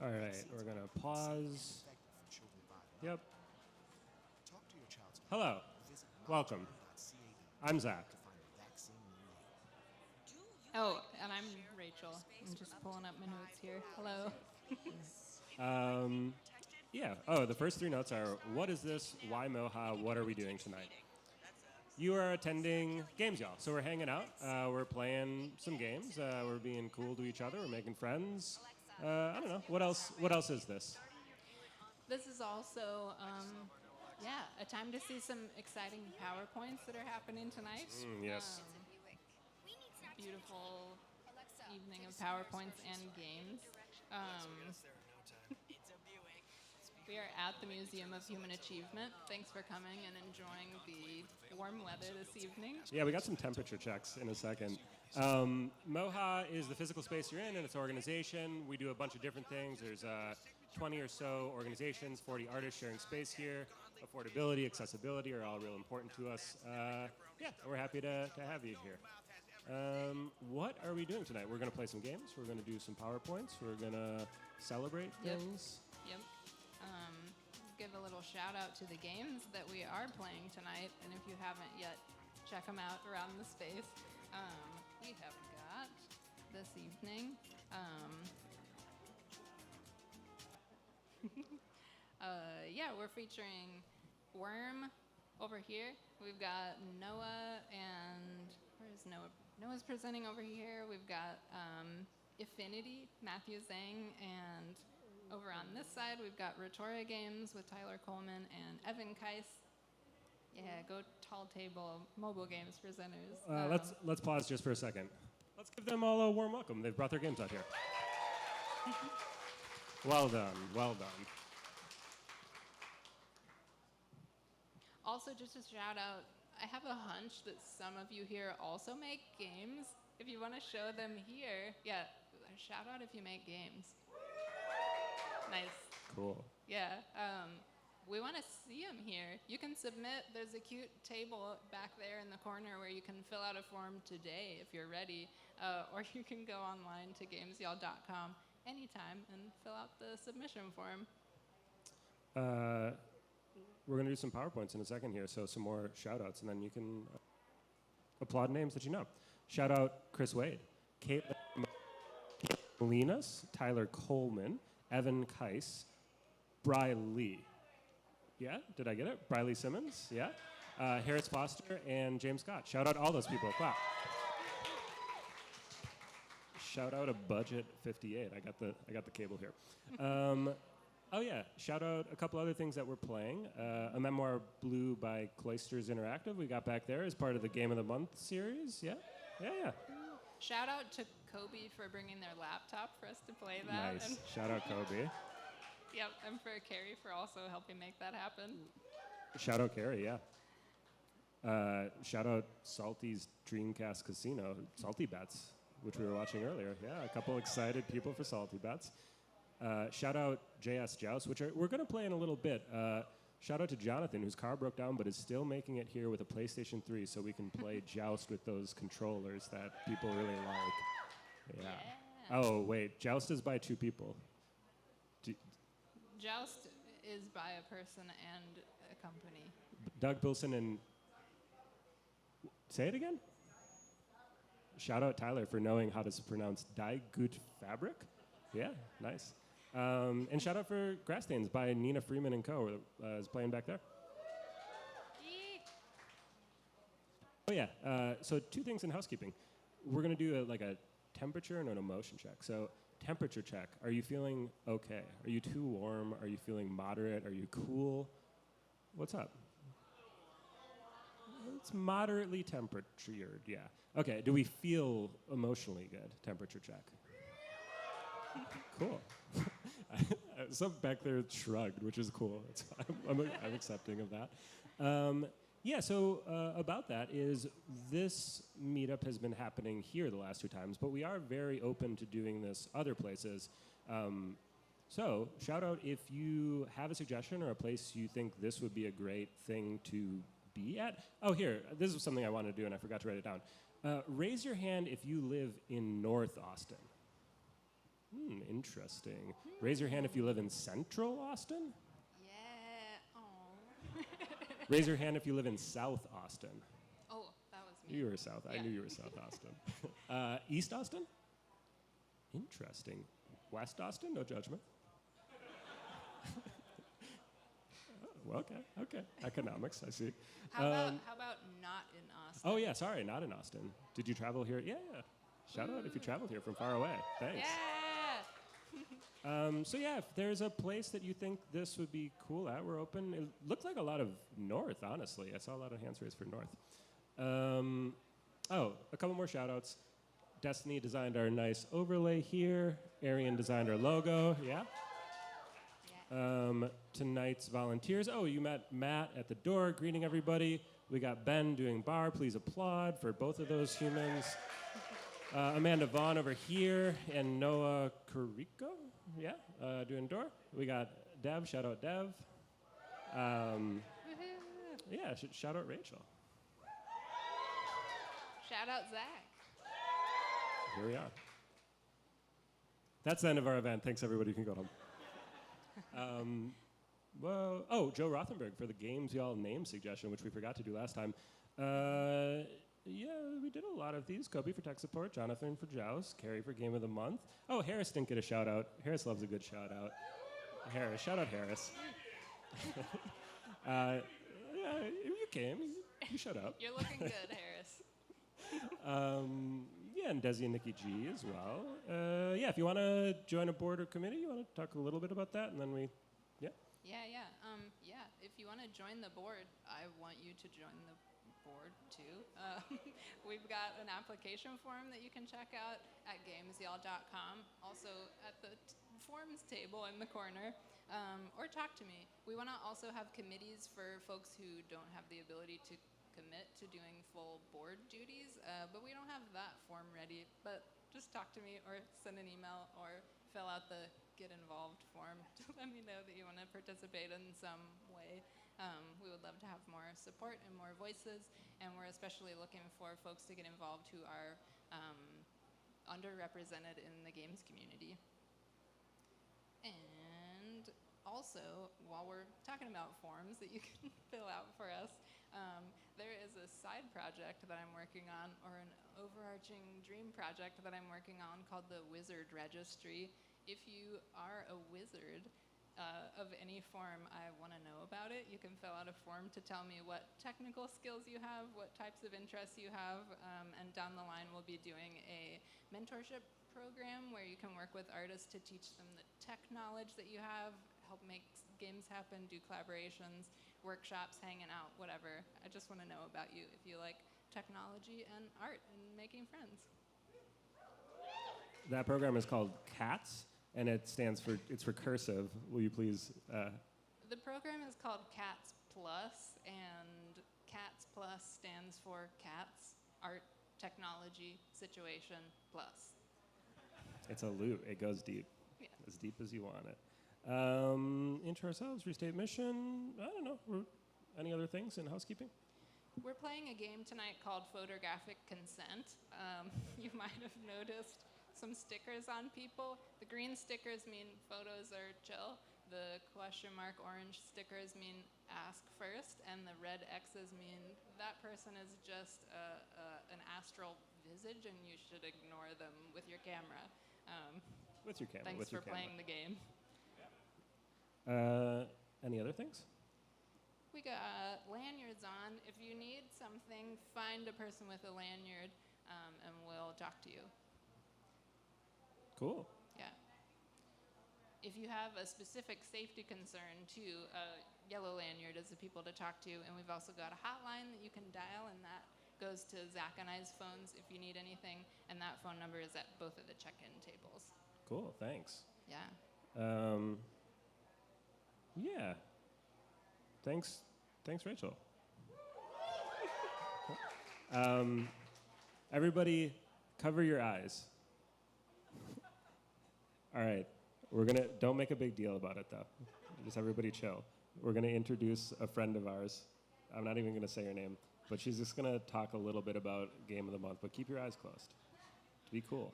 All right, we're going to pause. Yep. Hello. Welcome. I'm Zach. Oh, and I'm Rachel. I'm just pulling up my notes here. Hello. Yeah. Oh, the first three notes are, what is this? Why Moha? What are we doing tonight? You are attending Games Y'all. So we're hanging out. We're playing some games. We're being cool to each other. We're making friends. I don't know. What else is this? This is also, a time to see some exciting PowerPoints that are happening tonight. Yes. Beautiful evening of PowerPoints and games. We are at the Museum of Human Achievement. Thanks for coming and enjoying the warm weather this evening. Yeah, we got some temperature checks in a second. Moha is the physical space you're in, and it's an organization. We do a bunch of different things. There's 20 or so organizations, 40 artists sharing space here. Affordability, accessibility are all real important to us. We're happy to have you here. What are we doing tonight? We're going to play some games. We're going to do some PowerPoints. We're going to celebrate things. Yep. Give a little shout out to the games that we are playing tonight, and if you haven't yet, check them out around the space. We have got this evening. We're featuring Worm over here. We've got Noah, and where's Noah? Noah's presenting over here. We've got Affinity, Matthew Zhang, and over on this side, we've got Retoria Games with Tyler Coleman and Evan Keiss. Yeah, go Tall Table Mobile Games presenters. Let's pause just for a second. Let's give them all a warm welcome. They've brought their games out here. Well done. Also, just a shout out, I have a hunch that some of you here also make games. If you want to show them here, shout out if you make games. Nice. Cool. Yeah. We want to see them here. You can submit. There's a cute table back there in the corner where you can fill out a form today if you're ready. Or you can go online to gamesyall.com anytime and fill out the submission form. We're going to do some PowerPoints in a second here, so some more shout-outs, and then you can applaud names that you know. Shout out Chris Wade, Caitlin Molinas, Tyler Coleman, Evan Keiss, Bry Lee. Yeah, did I get it? Bry Lee Simmons, yeah. Harris Foster and James Scott. Shout out all those people. Clap. Shout out a budget 58. I got the cable here. Shout out a couple other things that we're playing. A Memoir Blue by Cloisters Interactive we got back there as part of the Game of the Month series. Yeah. Shout out to Kobe for bringing their laptop for us to play that. Nice. Shout out Kobe. Yep, and for Carrie for also helping make that happen. Shout out Carrie, yeah. Shout out Salty's Dreamcast Casino, Salty Bets, which we were watching earlier. Yeah, a couple excited people for Salty Bets. Shout out JS Joust, which we're going to play in a little bit. Shout out to Jonathan, whose car broke down, but is still making it here with a PlayStation 3 so we can play Joust with those controllers that people really like. Yeah. Oh, wait. Joust is by two people. Joust is by a person and a company. Doug Pilson and... Say it again? Shout out Tyler for knowing how to pronounce Die Gut Fabric. Yeah, nice. And shout out for Grass Stains by Nina Freeman and Co. Is playing back there. Oh yeah. So two things in housekeeping. We're gonna do a temperature and an emotion check. So temperature check. Are you feeling okay? Are you too warm? Are you feeling moderate? Are you cool? What's up? It's moderately temperatured. Yeah. Okay. Do we feel emotionally good? Temperature check. Cool. Some back there shrugged, which is cool. I'm accepting of that. So about that is this meetup has been happening here the last two times, but we are very open to doing this other places. So shout out if you have a suggestion or a place you think this would be a great thing to be at. Oh, here, this is something I wanted to do and I forgot to write it down. Raise your hand if you live in North Austin. Interesting. Raise your hand if you live in Central Austin. Yeah. Oh. Raise your hand if you live in South Austin. Oh, that was me. You were South. I Yeah. knew you were South Austin. East Austin? Interesting. West Austin? No judgment. Well, okay. Economics, I see. How about not in Austin? Oh, yeah, sorry, not in Austin. Did you travel here? Yeah. Shout out if you traveled here from far away. Thanks. Yeah. So yeah, if there's a place that you think this would be cool at, we're open. It looked like a lot of north, honestly. I saw a lot of hands raised for north. A couple more shout outs. Destiny designed our nice overlay here. Arian designed our logo. Yeah. Tonight's volunteers. Oh, you met Matt at the door greeting everybody. We got Ben doing bar. Please applaud for both of those humans. Amanda Vaughn over here and Noah Carico, doing door. We got Dev, shout out Dev. Shout out Rachel. Shout out Zach. Here we are. That's the end of our event. Thanks, everybody. You can go home. Joe Rothenberg for the Games Y'all Name suggestion, which we forgot to do last time. We did a lot of these. Kobe for tech support, Jonathan for Joust, Carrie for Game of the Month. Oh, Harris didn't get a shout out. Harris loves a good shout out. Harris, shout out Harris. You came. You shut up. You're looking good, Harris. And Desi and Nikki G as well. If you want to join a board or committee, you want to talk a little bit about that, and then If you want to join the board, I want you to join the board too. We've got an application form that you can check out at gamesyall.com. Also at the forms table in the corner, or talk to me. We want to also have committees for folks who don't have the ability to commit to doing full board duties, but we don't have that form ready. But just talk to me or send an email or fill out the get involved form to let me know that you want to participate in some way. We would love to have more support and more voices, and we're especially looking for folks to get involved who are underrepresented in the games community. And also, while we're talking about forms that you can fill out for us, there is a side project that I'm working on, or an overarching dream project that I'm working on called the Wizard Registry. If you are a wizard of any form, I want to know about it. You can fill out a form to tell me what technical skills you have, what types of interests you have, and down the line we'll be doing a mentorship program where you can work with artists to teach them the tech knowledge that you have, help make games happen, do collaborations, workshops, hanging out, whatever. I just want to know about you if you like technology and art and making friends. That program is called CATS, and it's recursive. Will you please? The program is called CATS Plus, and CATS Plus stands for Cats, Art, Technology, Situation Plus. It's a loop. It goes deep. Yeah. As deep as you want it. Into ourselves, restate mission. I don't know. Any other things in housekeeping? We're playing a game tonight called Photographic Consent. You might have noticed some stickers on people. The green stickers mean photos are chill. The question mark orange stickers mean ask first, and the red X's mean that person is just an astral visage, and you should ignore them with your camera. With your camera. Thanks for playing the game. Any other things? We got lanyards on. If you need something, find a person with a lanyard, and we'll talk to you. Cool. Yeah. If you have a specific safety concern, too, yellow lanyard is the people to talk to, and we've also got a hotline that you can dial, and that goes to Zach and I's phones if you need anything, and that phone number is at both of the check-in tables. Cool, thanks. Yeah. Thanks, Rachel. Everybody, cover your eyes. All right, don't make a big deal about it though. Just everybody chill. We're gonna introduce a friend of ours. I'm not even gonna say her name, but she's just gonna talk a little bit about Game of the Month, but keep your eyes closed. Be cool.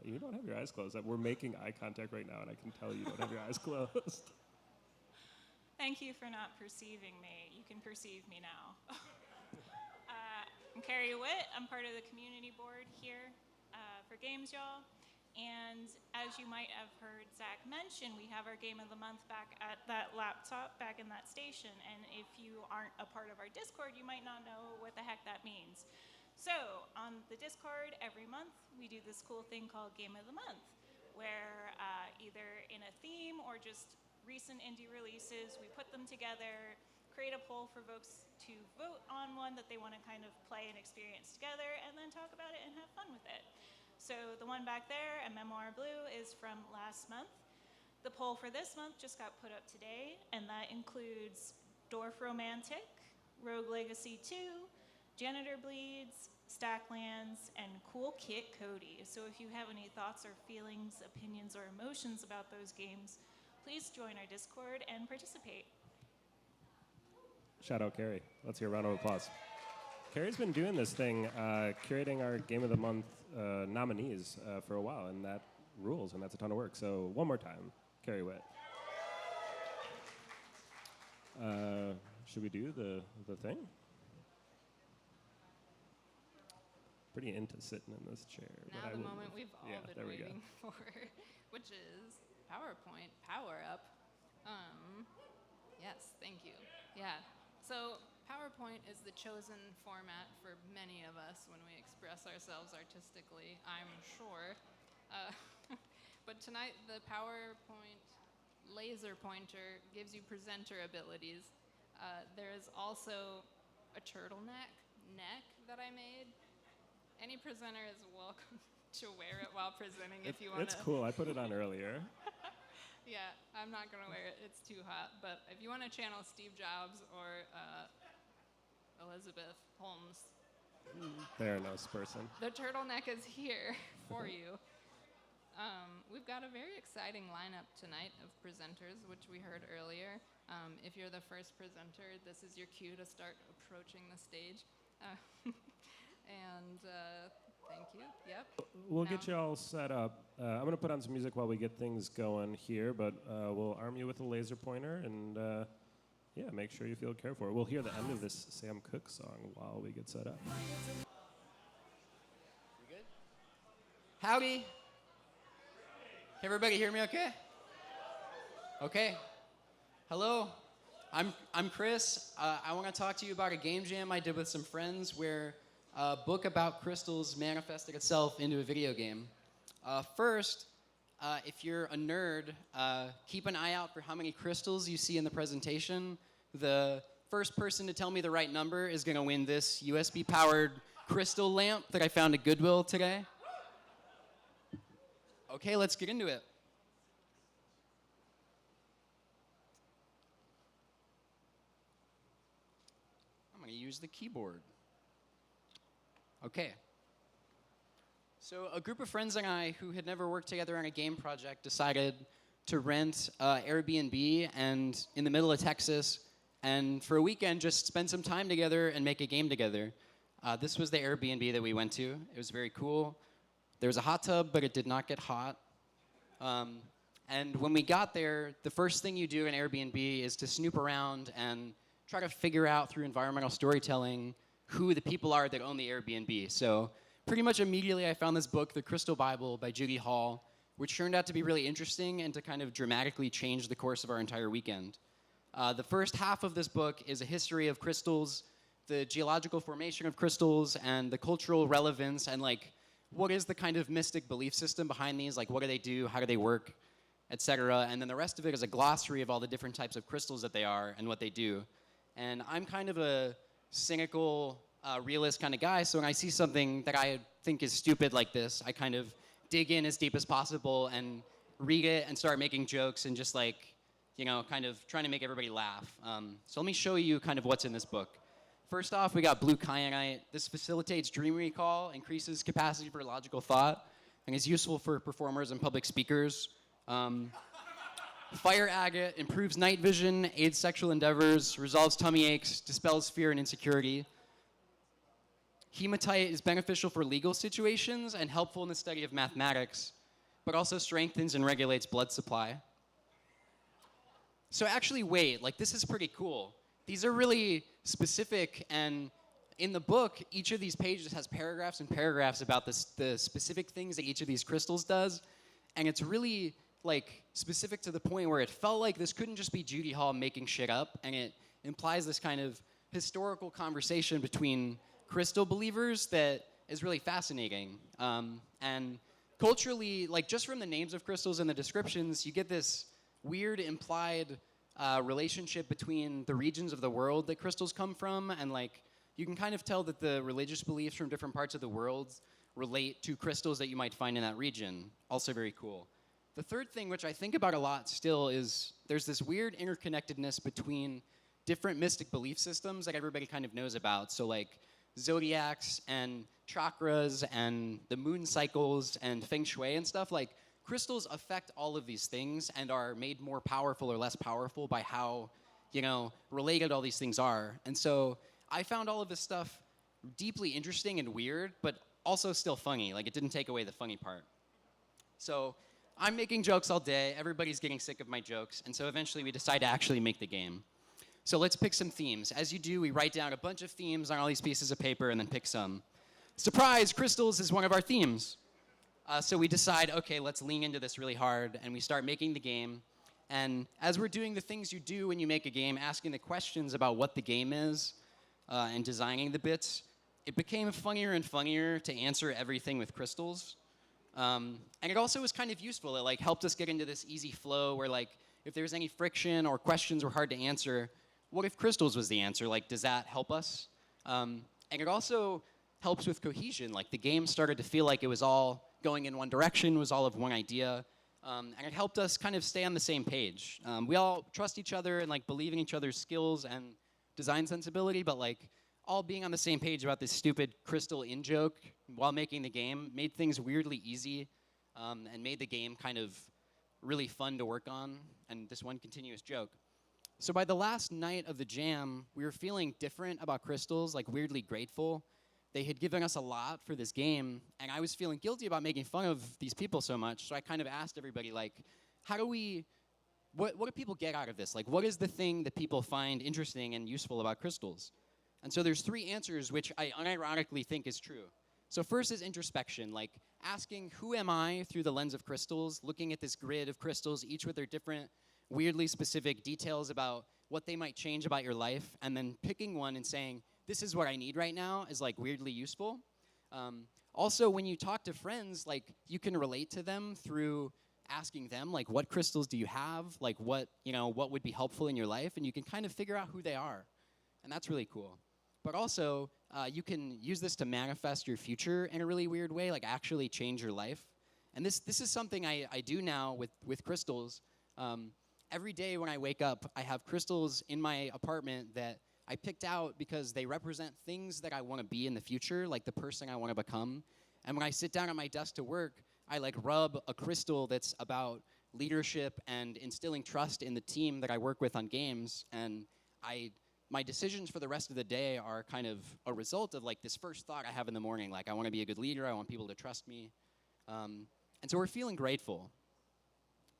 You don't have your eyes closed. We're making eye contact right now, and I can tell you don't have your eyes closed. Thank you for not perceiving me. You can perceive me now. I'm Carrie Witt. I'm part of the community board here for Games Y'all. And as you might have heard Zach mention, we have our Game of the Month back at that laptop, back in that station. And if you aren't a part of our Discord, you might not know what the heck that means. So on the Discord, every month, we do this cool thing called Game of the Month, where either in a theme or just recent indie releases, we put them together, create a poll for folks to vote on one that they want to kind of play and experience together, and then talk about it and have fun with it. So the one back there, A Memoir Blue, is from last month. The poll for this month just got put up today, and that includes Dwarf Romantic, Rogue Legacy 2, Janitor Bleeds, Stacklands, and Cool Kit Cody. So if you have any thoughts or feelings, opinions, or emotions about those games, please join our Discord and participate. Shout out Carrie. Let's hear a round of applause. Carrie's been doing this thing, curating our Game of the Month nominees for a while, and that rules, and that's a ton of work. So one more time, Carrie Witt. Should we do the thing? Pretty into sitting in this chair. Now the moment we've all been waiting for, which is PowerPoint Power Up. Yes, thank you. Yeah. So PowerPoint is the chosen format for many of us when we express ourselves artistically, I'm sure. But tonight, the PowerPoint laser pointer gives you presenter abilities. There is also a turtleneck neck that I made. Any presenter is welcome to wear it while presenting if you want to. It's cool. I put it on earlier. Yeah, I'm not going to wear it. It's too hot. But if you want to channel Steve Jobs or Elizabeth Holmes. Fair enough, person. The turtleneck is here for you. We've got a very exciting lineup tonight of presenters, which we heard earlier. If you're the first presenter, this is your cue to start approaching the stage. And thank you. Yep. We'll get you all set up. I'm going to put on some music while we get things going here, but we'll arm you with a laser pointer and, yeah, make sure you feel cared for. We'll hear the end of this Sam Cooke song while we get set up. We good? Howdy. Can everybody hear me okay? Okay. Hello. I'm Chris. I want to talk to you about a game jam I did with some friends where a book about crystals manifested itself into a video game. First, if you're a nerd, keep an eye out for how many crystals you see in the presentation. The first person to tell me the right number is going to win this USB-powered crystal lamp that I found at Goodwill today. Okay, let's get into it. I'm going to use the keyboard. Okay. So a group of friends and I who had never worked together on a game project decided to rent Airbnb and in the middle of Texas and for a weekend just spend some time together and make a game together. This was the Airbnb that we went to. It was very cool. There was a hot tub, but it did not get hot. And when we got there, the first thing you do in Airbnb is to snoop around and try to figure out through environmental storytelling who the people are that own the Airbnb. So pretty much immediately I found this book, The Crystal Bible by Judy Hall, which turned out to be really interesting and to kind of dramatically change the course of our entire weekend. The first half of this book is a history of crystals, the geological formation of crystals, and the cultural relevance, and like what is the kind of mystic belief system behind these, like what do they do, how do they work, etc. And then the rest of it is a glossary of all the different types of crystals that they are and what they do. And I'm kind of a cynical, realist kind of guy, so when I see something that I think is stupid like this, I kind of dig in as deep as possible and read it and start making jokes and just like, you know, kind of trying to make everybody laugh. So let me show you kind of what's in this book. First off, we got blue kyanite. This facilitates dream recall, increases capacity for logical thought, and is useful for performers and public speakers. Fire agate improves night vision, aids sexual endeavors, resolves tummy aches, dispels fear and insecurity. Hematite is beneficial for legal situations and helpful in the study of mathematics, but also strengthens and regulates blood supply. So actually, wait, like this is pretty cool. These are really specific, and in the book, each of these pages has paragraphs and paragraphs about the specific things that each of these crystals does, and it's really like specific to the point where it felt like this couldn't just be Judy Hall making shit up, and it implies this kind of historical conversation between crystal believers that is really fascinating. And culturally, like just from the names of crystals and the descriptions, you get this weird implied relationship between the regions of the world that crystals come from, and like you can kind of tell that the religious beliefs from different parts of the world relate to crystals that you might find in that region. Also very cool. The third thing, which I think about a lot still, is there's this weird interconnectedness between different mystic belief systems that everybody kind of knows about. So like zodiacs and chakras and the moon cycles and feng shui and stuff. Like crystals affect all of these things and are made more powerful or less powerful by how, related all these things are. And so I found all of this stuff deeply interesting and weird, but also still funny. Like it didn't take away the funny part. So I'm making jokes all day. Everybody's getting sick of my jokes. And so eventually we decide to actually make the game. So let's pick some themes. As you do, we write down a bunch of themes on all these pieces of paper and then pick some. Surprise, crystals is one of our themes. So we decide, okay, let's lean into this really hard, and we start making the game. And as we're doing the things you do when you make a game, asking the questions about what the game is, and designing the bits, it became funnier and funnier to answer everything with crystals. And it also was kind of useful. It like helped us get into this easy flow where like if there's any friction or questions were hard to answer, what if crystals was the answer? Like, does that help us? And it also helps with cohesion. Like the game started to feel like it was all going in one direction, was all of one idea. And it helped us kind of stay on the same page. We all trust each other and like believe in each other's skills and design sensibility, but like all being on the same page about this stupid crystal in-joke while making the game made things weirdly easy, and made the game kind of really fun to work on, and this one continuous joke. So by the last night of the jam, we were feeling different about crystals, like weirdly grateful. They had given us a lot for this game, and I was feeling guilty about making fun of these people so much, so I kind of asked everybody, like, what do people get out of this? Like, what is the thing that people find interesting and useful about crystals? And so there's 3 answers, which I unironically think is true. So first is introspection, like asking, who am I through the lens of crystals, looking at this grid of crystals, each with their different, weirdly specific details about what they might change about your life, and then picking one and saying, this is what I need right now, is like weirdly useful. Also, when you talk to friends, like you can relate to them through asking them, like, what crystals do you have? Like, what would be helpful in your life? And you can kind of figure out who they are. And that's really cool. But also, you can use this to manifest your future in a really weird way, like actually change your life. And this is something I do now with crystals. Every day when I wake up, I have crystals in my apartment that I picked out because they represent things that I want to be in the future, like the person I want to become. And when I sit down at my desk to work, I like rub a crystal that's about leadership and instilling trust in the team that I work with on games. And my decisions for the rest of the day are kind of a result of like this first thought I have in the morning, like I want to be a good leader, I want people to trust me. And so we're feeling grateful.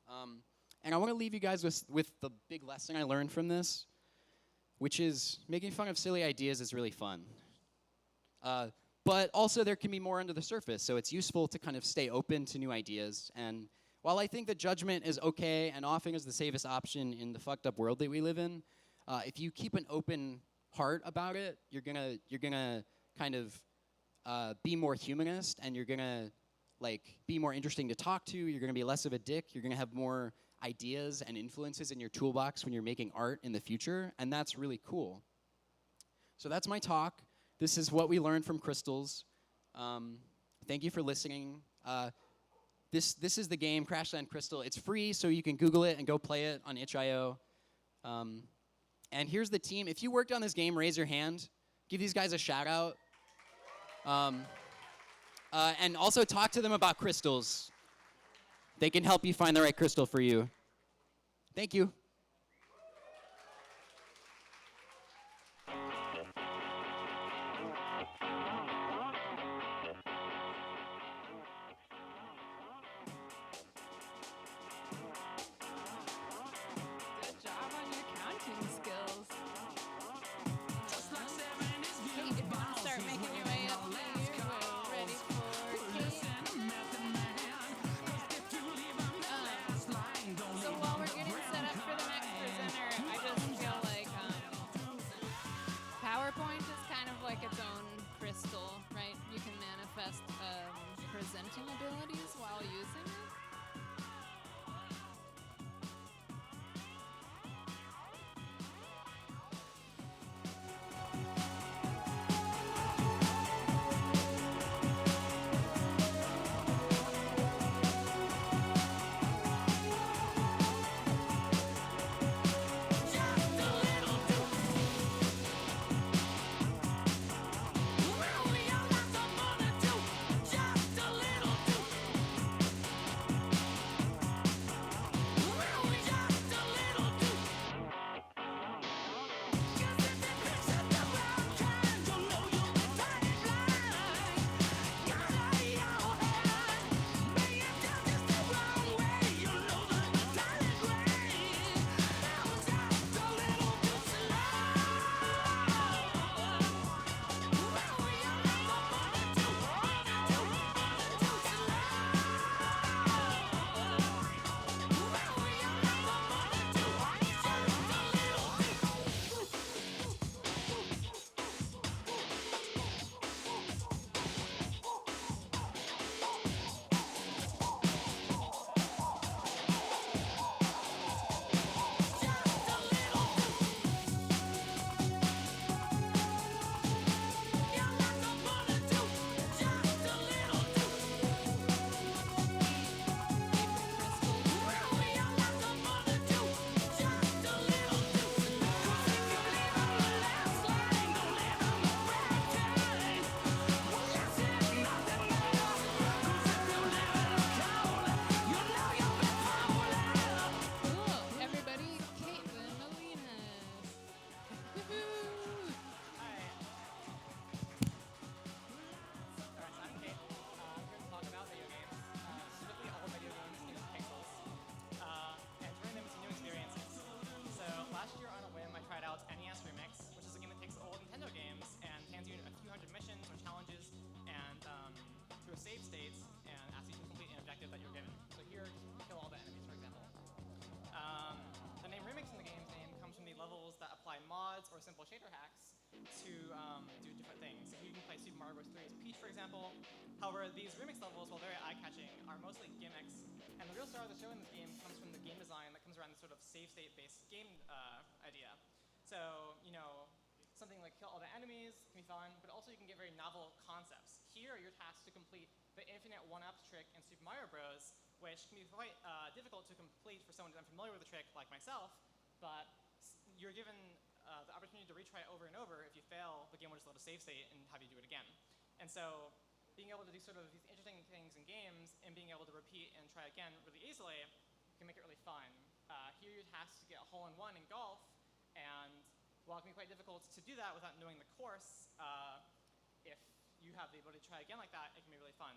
And I want to leave you guys with the big lesson I learned from this, which is making fun of silly ideas is really fun. But also there can be more under the surface, so it's useful to kind of stay open to new ideas. And while I think that judgment is okay and often is the safest option in the fucked up world that we live in, if you keep an open heart about it, you're gonna kind of be more humanist, and you're gonna like be more interesting to talk to. You're gonna be less of a dick. You're gonna have more ideas and influences in your toolbox when you're making art in the future, and that's really cool. So that's my talk. This is what we learned from crystals. Thank you for listening. This is the game, Crashland Crystal. It's free, so you can Google it and go play it on itch.io. And here's the team. If you worked on this game, raise your hand. Give these guys a shout out. And also talk to them about crystals. They can help you find the right crystal for you. Thank you. mods or simple shader hacks to do different things. So you can play Super Mario Bros. 3 as Peach, for example. However, these remix levels, while very eye-catching, are mostly gimmicks. And the real star of the show in this game comes from the game design that comes around this sort of save state-based game idea. So, something like kill all the enemies can be fun, but also you can get very novel concepts. Here, you're tasked to complete the infinite one-up trick in Super Mario Bros., which can be quite difficult to complete for someone who's unfamiliar with the trick like myself, but you're given the opportunity to retry it over and over. If you fail, the game will just load a save state and have you do it again. And so being able to do sort of these interesting things in games and being able to repeat and try again really easily can make it really fun. Here you're tasked to get a hole-in-one in golf, and while it can be quite difficult to do that without knowing the course, if you have the ability to try again like that, it can be really fun.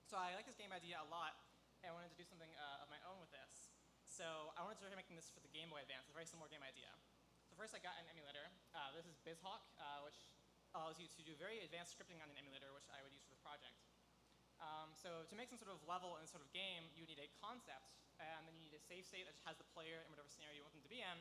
So I like this game idea a lot, and I wanted to do something of my own with this. So I wanted to try making this for the Game Boy Advance, a very similar game idea. So first I got an emulator. This is BizHawk, which allows you to do very advanced scripting on an emulator, which I would use for the project. So to make some sort of level in sort of game, you need a concept, and then you need a save state that has the player in whatever scenario you want them to be in,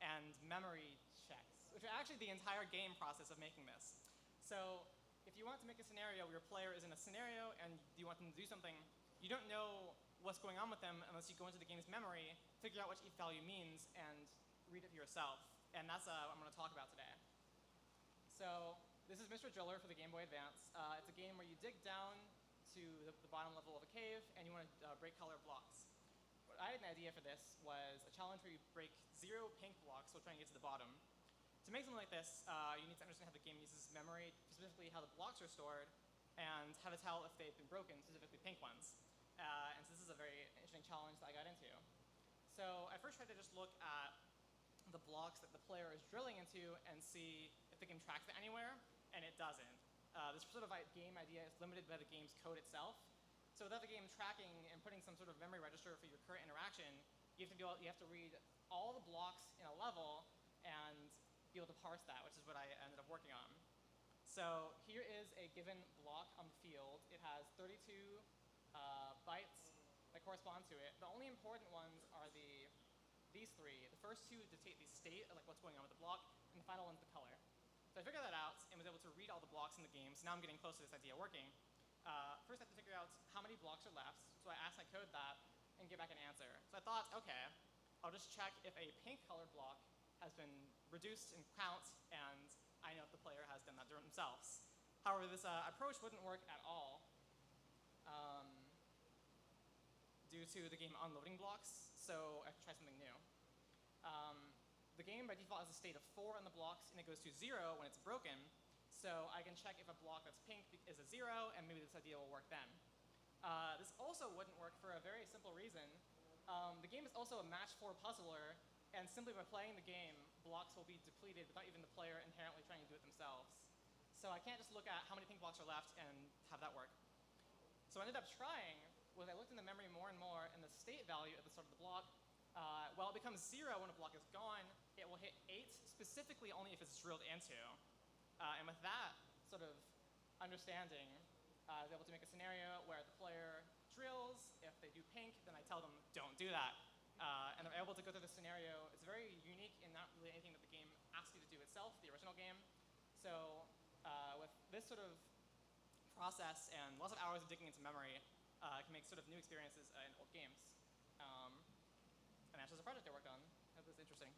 and memory checks, which are actually the entire game process of making this. So if you want to make a scenario where your player is in a scenario and you want them to do something, you don't know what's going on with them unless you go into the game's memory, figure out what each value means, and read it for yourself. And that's what I'm going to talk about today. So this is Mr. Driller for the Game Boy Advance. It's a game where you dig down to the bottom level of a cave, and you want to break colored blocks. What I had an idea for this was a challenge where you break 0 pink blocks while trying to get to the bottom. To make something like this, you need to understand how the game uses memory, specifically how the blocks are stored, and how to tell if they've been broken, specifically pink ones. And so this is a very interesting challenge that I got into. So I first tried to just look at the blocks that the player is drilling into and see if the game tracks it anywhere, and it doesn't. This sort of game idea is limited by the game's code itself. So without the game tracking and putting some sort of memory register for your current interaction, you have to read all the blocks in a level and be able to parse that, which is what I ended up working on. So here is a given block on the field. It has 32 bytes that correspond to it. The only important ones are these three. The first two dictate the state, like what's going on with the block, and the final one's the color. So I figured that out and was able to read all the blocks in the game. So now I'm getting close to this idea working. First I have to figure out how many blocks are left. So I asked my code that and get back an answer. So I thought, okay, I'll just check if a pink colored block has been reduced in count, and I know if the player has done that themselves. However, this approach wouldn't work at all due to the game unloading blocks, so I have to try something new. The game by default has a state of 4 on the blocks, and it goes to 0 when it's broken, so I can check if a block that's pink is a 0, and maybe this idea will work then. This also wouldn't work for a very simple reason. The game is also a match 4 puzzler, and simply by playing the game, blocks will be depleted without even the player inherently trying to do it themselves. So I can't just look at how many pink blocks are left and have that work. So I ended up trying, when I looked in the memory more and more, and the state value at the start of the block, while it becomes 0 when a block is gone, it will hit 8 specifically only if it's drilled into. And with that sort of understanding, I was able to make a scenario where the player drills. If they do pink, then I tell them, don't do that. And I'm able to go through the scenario. It's very unique and not really anything that the game asks you to do itself, the original game. So with this sort of process and lots of hours of digging into memory, I can make sort of new experiences in old games. And that's just a project I worked on. I hope this is interesting.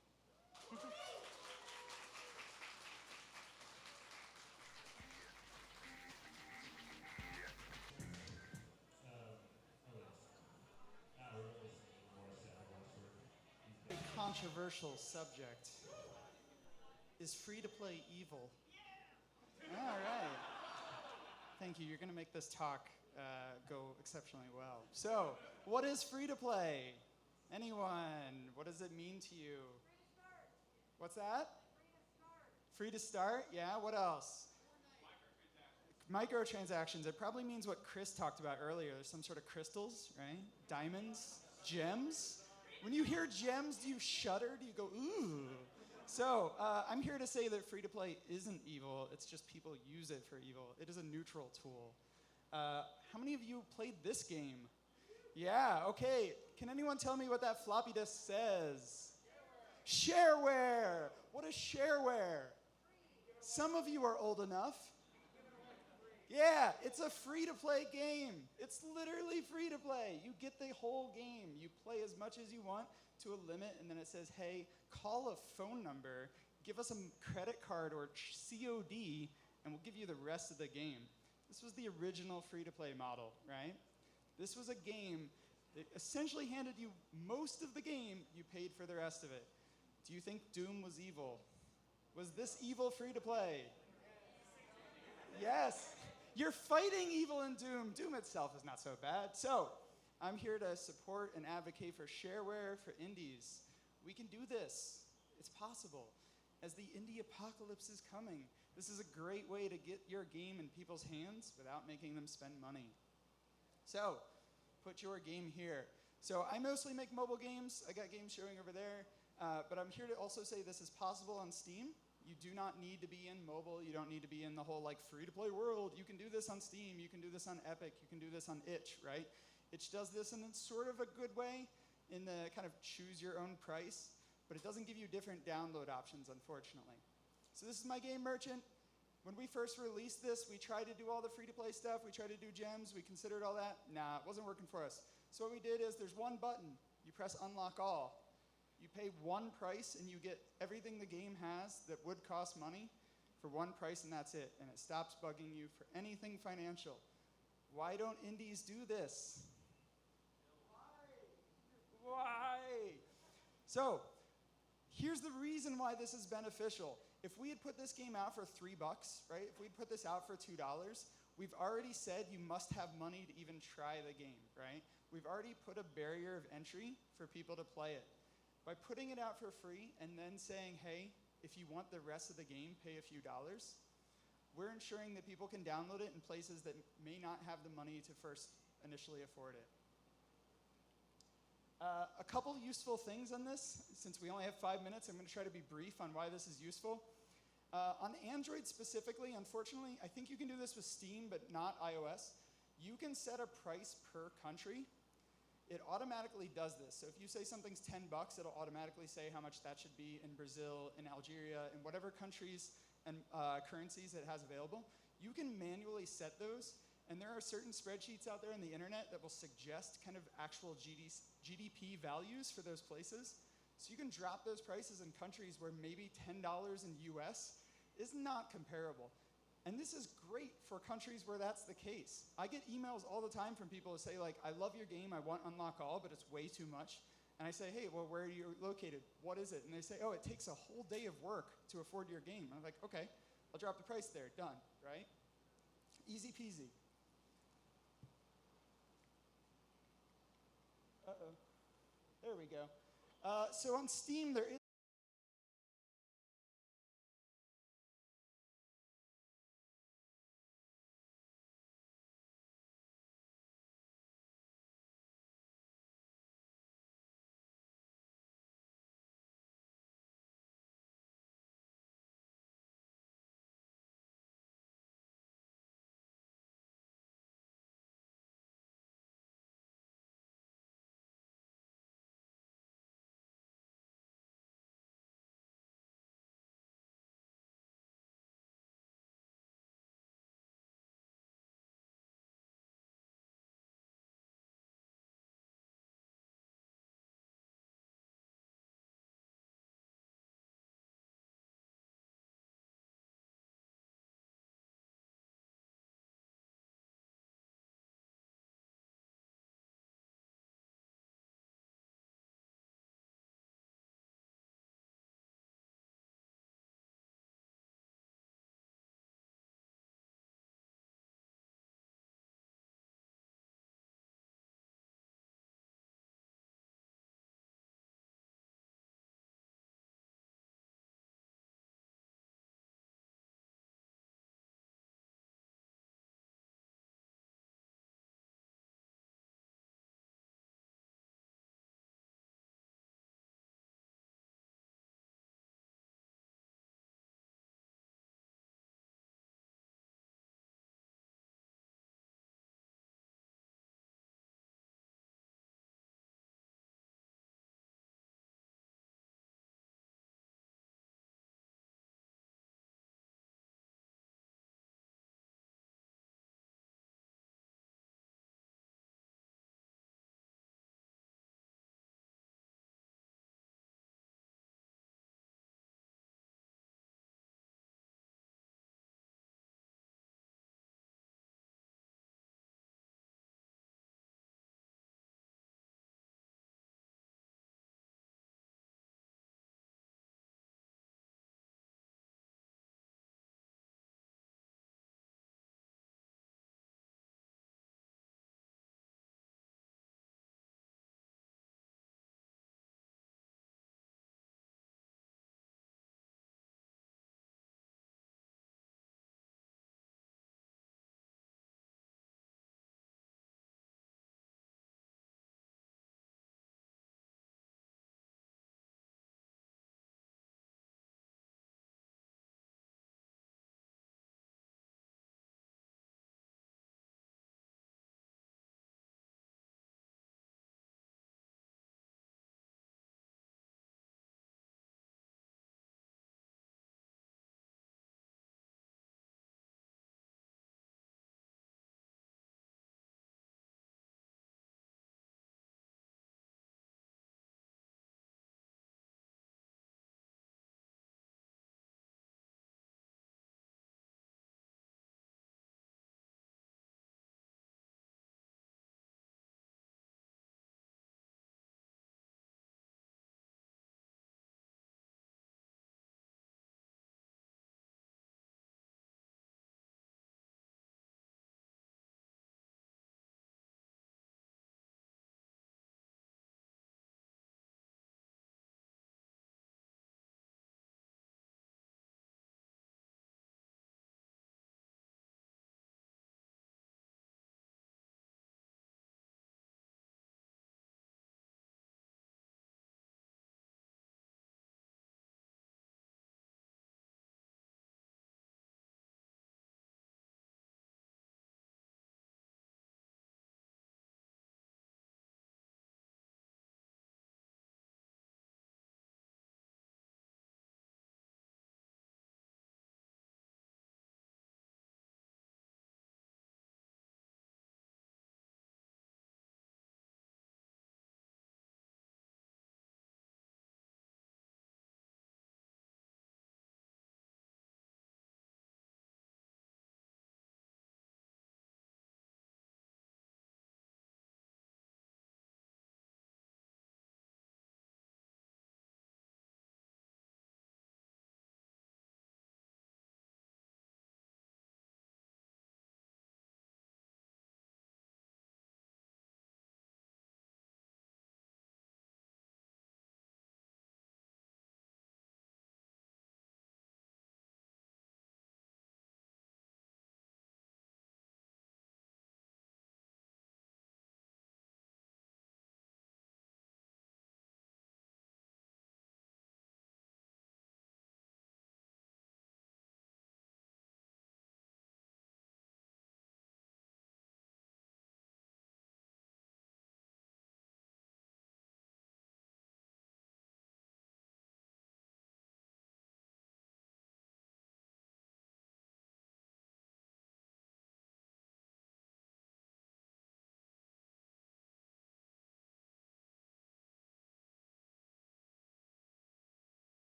A controversial subject. Is free-to-play evil? All right. Thank you. You're going to make this talk go exceptionally well. So, what is free-to-play? Anyone? What does it mean to you? What's that? Free to start? Yeah, what else? Microtransactions. It probably means what Chris talked about earlier. There's some sort of crystals, right? Diamonds? Gems? When you hear gems, do you shudder? Do you go, ooh? So, I'm here to say that free-to-play isn't evil. It's just people use it for evil. It is a neutral tool. How many of you played this game? Yeah, okay. Can anyone tell me what that floppy disk says? Shareware. What is shareware? Some of you are old enough. Yeah, it's a free-to-play game. It's literally free to play. You get the whole game. You play as much as you want to a limit, and then it says, hey, call a phone number, give us a credit card or COD, and we'll give you the rest of the game. This was the original free-to-play model, right? This was a game that essentially handed you most of the game, you paid for the rest of it. Do you think Doom was evil? Was this evil free-to-play? Yes. You're fighting evil in Doom. Doom itself is not so bad. So, I'm here to support and advocate for shareware for indies. We can do this. It's possible. As the indie apocalypse is coming, this is a great way to get your game in people's hands without making them spend money. So, put your game here. So, I mostly make mobile games. I got games showing over there. But I'm here to also say this is possible on Steam. You do not need to be in mobile. You don't need to be in the whole like free-to-play world. You can do this on Steam. You can do this on Epic. You can do this on Itch, right? Itch does this in sort of a good way in the kind of choose your own price, but it doesn't give you different download options, unfortunately. So this is my game merchant. When we first released this, we tried to do all the free-to-play stuff. We tried to do gems. We considered all that. Nah, it wasn't working for us. So what we did is there's one button. You press unlock all. You pay one price and you get everything the game has that would cost money for one price, and that's it. And it stops bugging you for anything financial. Why don't indies do this? Why? So, here's the reason why this is beneficial. If we had put this game out for $3, right? If we'd put this out for $2, we've already said you must have money to even try the game, right? We've already put a barrier of entry for people to play it. By putting it out for free and then saying, hey, if you want the rest of the game, pay a few dollars, we're ensuring that people can download it in places that may not have the money to first initially afford it. A couple useful things on this. Since we only have 5 minutes, I'm going to try to be brief on why this is useful. On Android specifically, unfortunately, I think you can do this with Steam, but not iOS. You can set a price per country. It automatically does this. So if you say something's $10, it'll automatically say how much that should be in Brazil, in Algeria, in whatever countries and currencies it has available. You can manually set those, and there are certain spreadsheets out there on the internet that will suggest kind of actual GDP values for those places. So you can drop those prices in countries where maybe $10 in US is not comparable. And this is great for countries where that's the case. I get emails all the time from people who say, like, I love your game, I want unlock all, but it's way too much. And I say, hey, well, where are you located? What is it? And they say, oh, it takes a whole day of work to afford your game. And I'm like, okay, I'll drop the price there, done, right? Easy peasy. Uh-oh, there we go. So on Steam, there is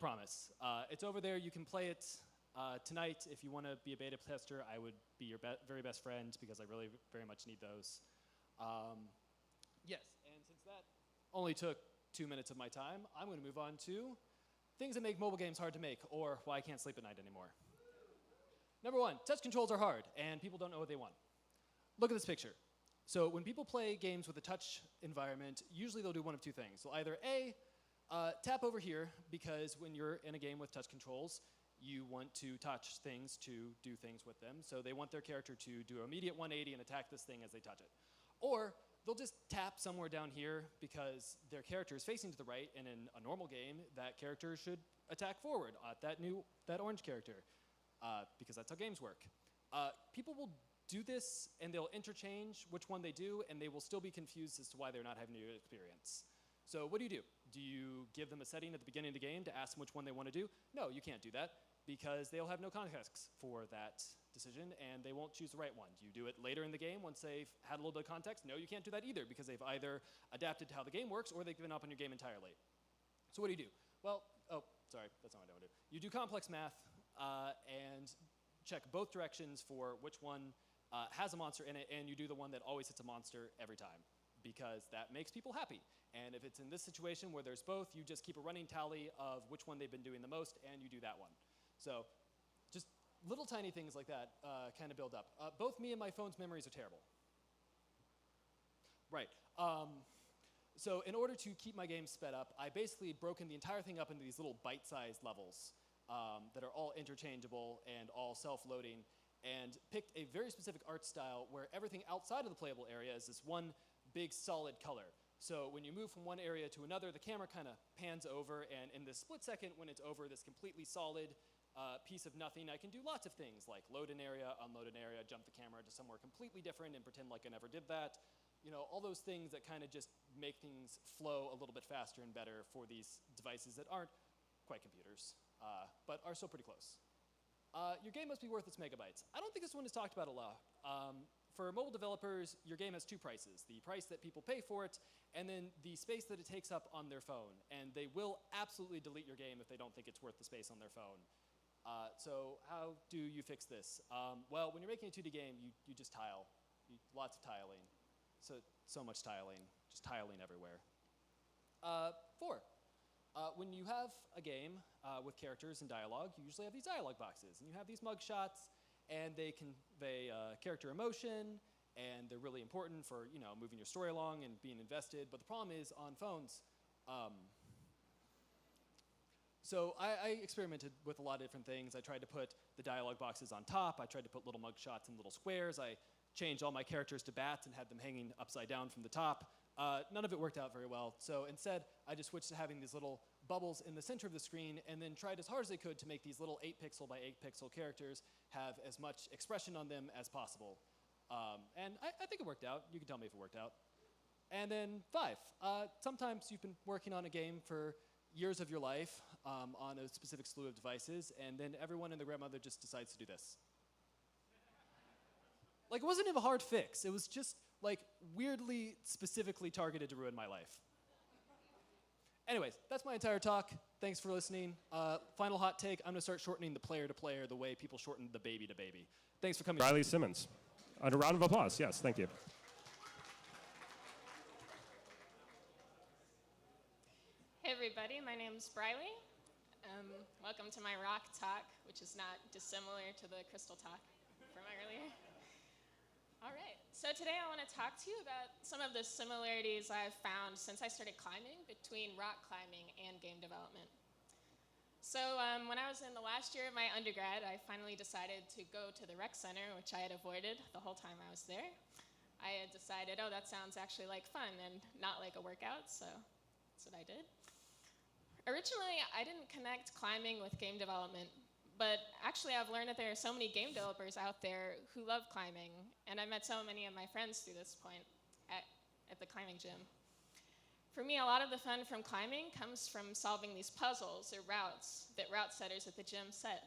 promise. It's over there. You can play it tonight. If you want to be a beta tester, I would be your very best friend because I really very much need those. Yes, and since that only took 2 minutes of my time, I'm going to move on to things that make mobile games hard to make, or why I can't sleep at night anymore. Number one, touch controls are hard, and people don't know what they want. Look at this picture. So when people play games with a touch environment, usually they'll do one of two things. They'll either A, tap over here, because when you're in a game with touch controls, you want to touch things to do things with them. So they want their character to do an immediate 180 and attack this thing as they touch it. Or they'll just tap somewhere down here because their character is facing to the right, and in a normal game, that character should attack forward at that orange character, because that's how games work. People will do this, and they'll interchange which one they do, and they will still be confused as to why they're not having a good experience. So what do? Do you give them a setting at the beginning of the game to ask them which one they want to do? No, you can't do that, because they'll have no context for that decision, and they won't choose the right one. Do you do it later in the game once they've had a little bit of context? No, you can't do that either, because they've either adapted to how the game works or they've given up on your game entirely. So what do? Well, oh, sorry, that's not what I want to do. You do complex math and check both directions for which one has a monster in it, and you do the one that always hits a monster every time, because that makes people happy. And if it's in this situation where there's both, you just keep a running tally of which one they've been doing the most, and you do that one. So just little tiny things like that kind of build up. Both me and my phone's memories are terrible. Right. So in order to keep my game sped up, I basically broken the entire thing up into these little bite-sized levels that are all interchangeable and all self-loading, and picked a very specific art style where everything outside of the playable area is this one big solid color. So when you move from one area to another, the camera kind of pans over, and in this split second when it's over this completely solid piece of nothing, I can do lots of things like load an area, unload an area, jump the camera to somewhere completely different and pretend like I never did that. You know, all those things that kind of just make things flow a little bit faster and better for these devices that aren't quite computers, but are still pretty close. Your game must be worth its megabytes. I don't think this one is talked about a lot. For mobile developers, your game has two prices: the price that people pay for it, and then the space that it takes up on their phone. And they will absolutely delete your game if they don't think it's worth the space on their phone. So how do you fix this? Well, when you're making a 2D game, you just tile. Lots of tiling. So much tiling. Just tiling everywhere. 4. When you have a game with characters and dialogue, you usually have these dialogue boxes. And you have these mug shots, and they convey character emotion, and they're really important for, you know, moving your story along and being invested. But the problem is on phones. So I experimented with a lot of different things. I tried to put the dialogue boxes on top. I tried to put little mug shots in little squares. I changed all my characters to bats and had them hanging upside down from the top. None of it worked out very well. So instead, I just switched to having these little bubbles in the center of the screen, and then tried as hard as I could to make these little 8 pixel by 8 pixel characters have as much expression on them as possible. And I think it worked out. You can tell me if it worked out. And then 5, sometimes you've been working on a game for years of your life on a specific slew of devices, and then everyone and their grandmother just decides to do this. Like, it wasn't even a hard fix. It was just, like, weirdly, specifically targeted to ruin my life. Anyways, that's my entire talk. Thanks for listening. Final hot take, I'm gonna start shortening the player to player the way people shortened the baby to baby. Thanks for coming. Riley Simmons. A round of applause, yes, thank you. Hey everybody, my name's Briley. Welcome to my rock talk, which is not dissimilar to the crystal talk from earlier. All right, so today I want to talk to you about some of the similarities I've found since I started climbing between rock climbing and game development. So when I was in the last year of my undergrad, I finally decided to go to the rec center, which I had avoided the whole time I was there. I had decided, oh, that sounds actually like fun and not like a workout, so that's what I did. Originally, I didn't connect climbing with game development, but actually I've learned that there are so many game developers out there who love climbing, and I've met so many of my friends through this point at the climbing gym. For me, a lot of the fun from climbing comes from solving these puzzles or routes that route setters at the gym set.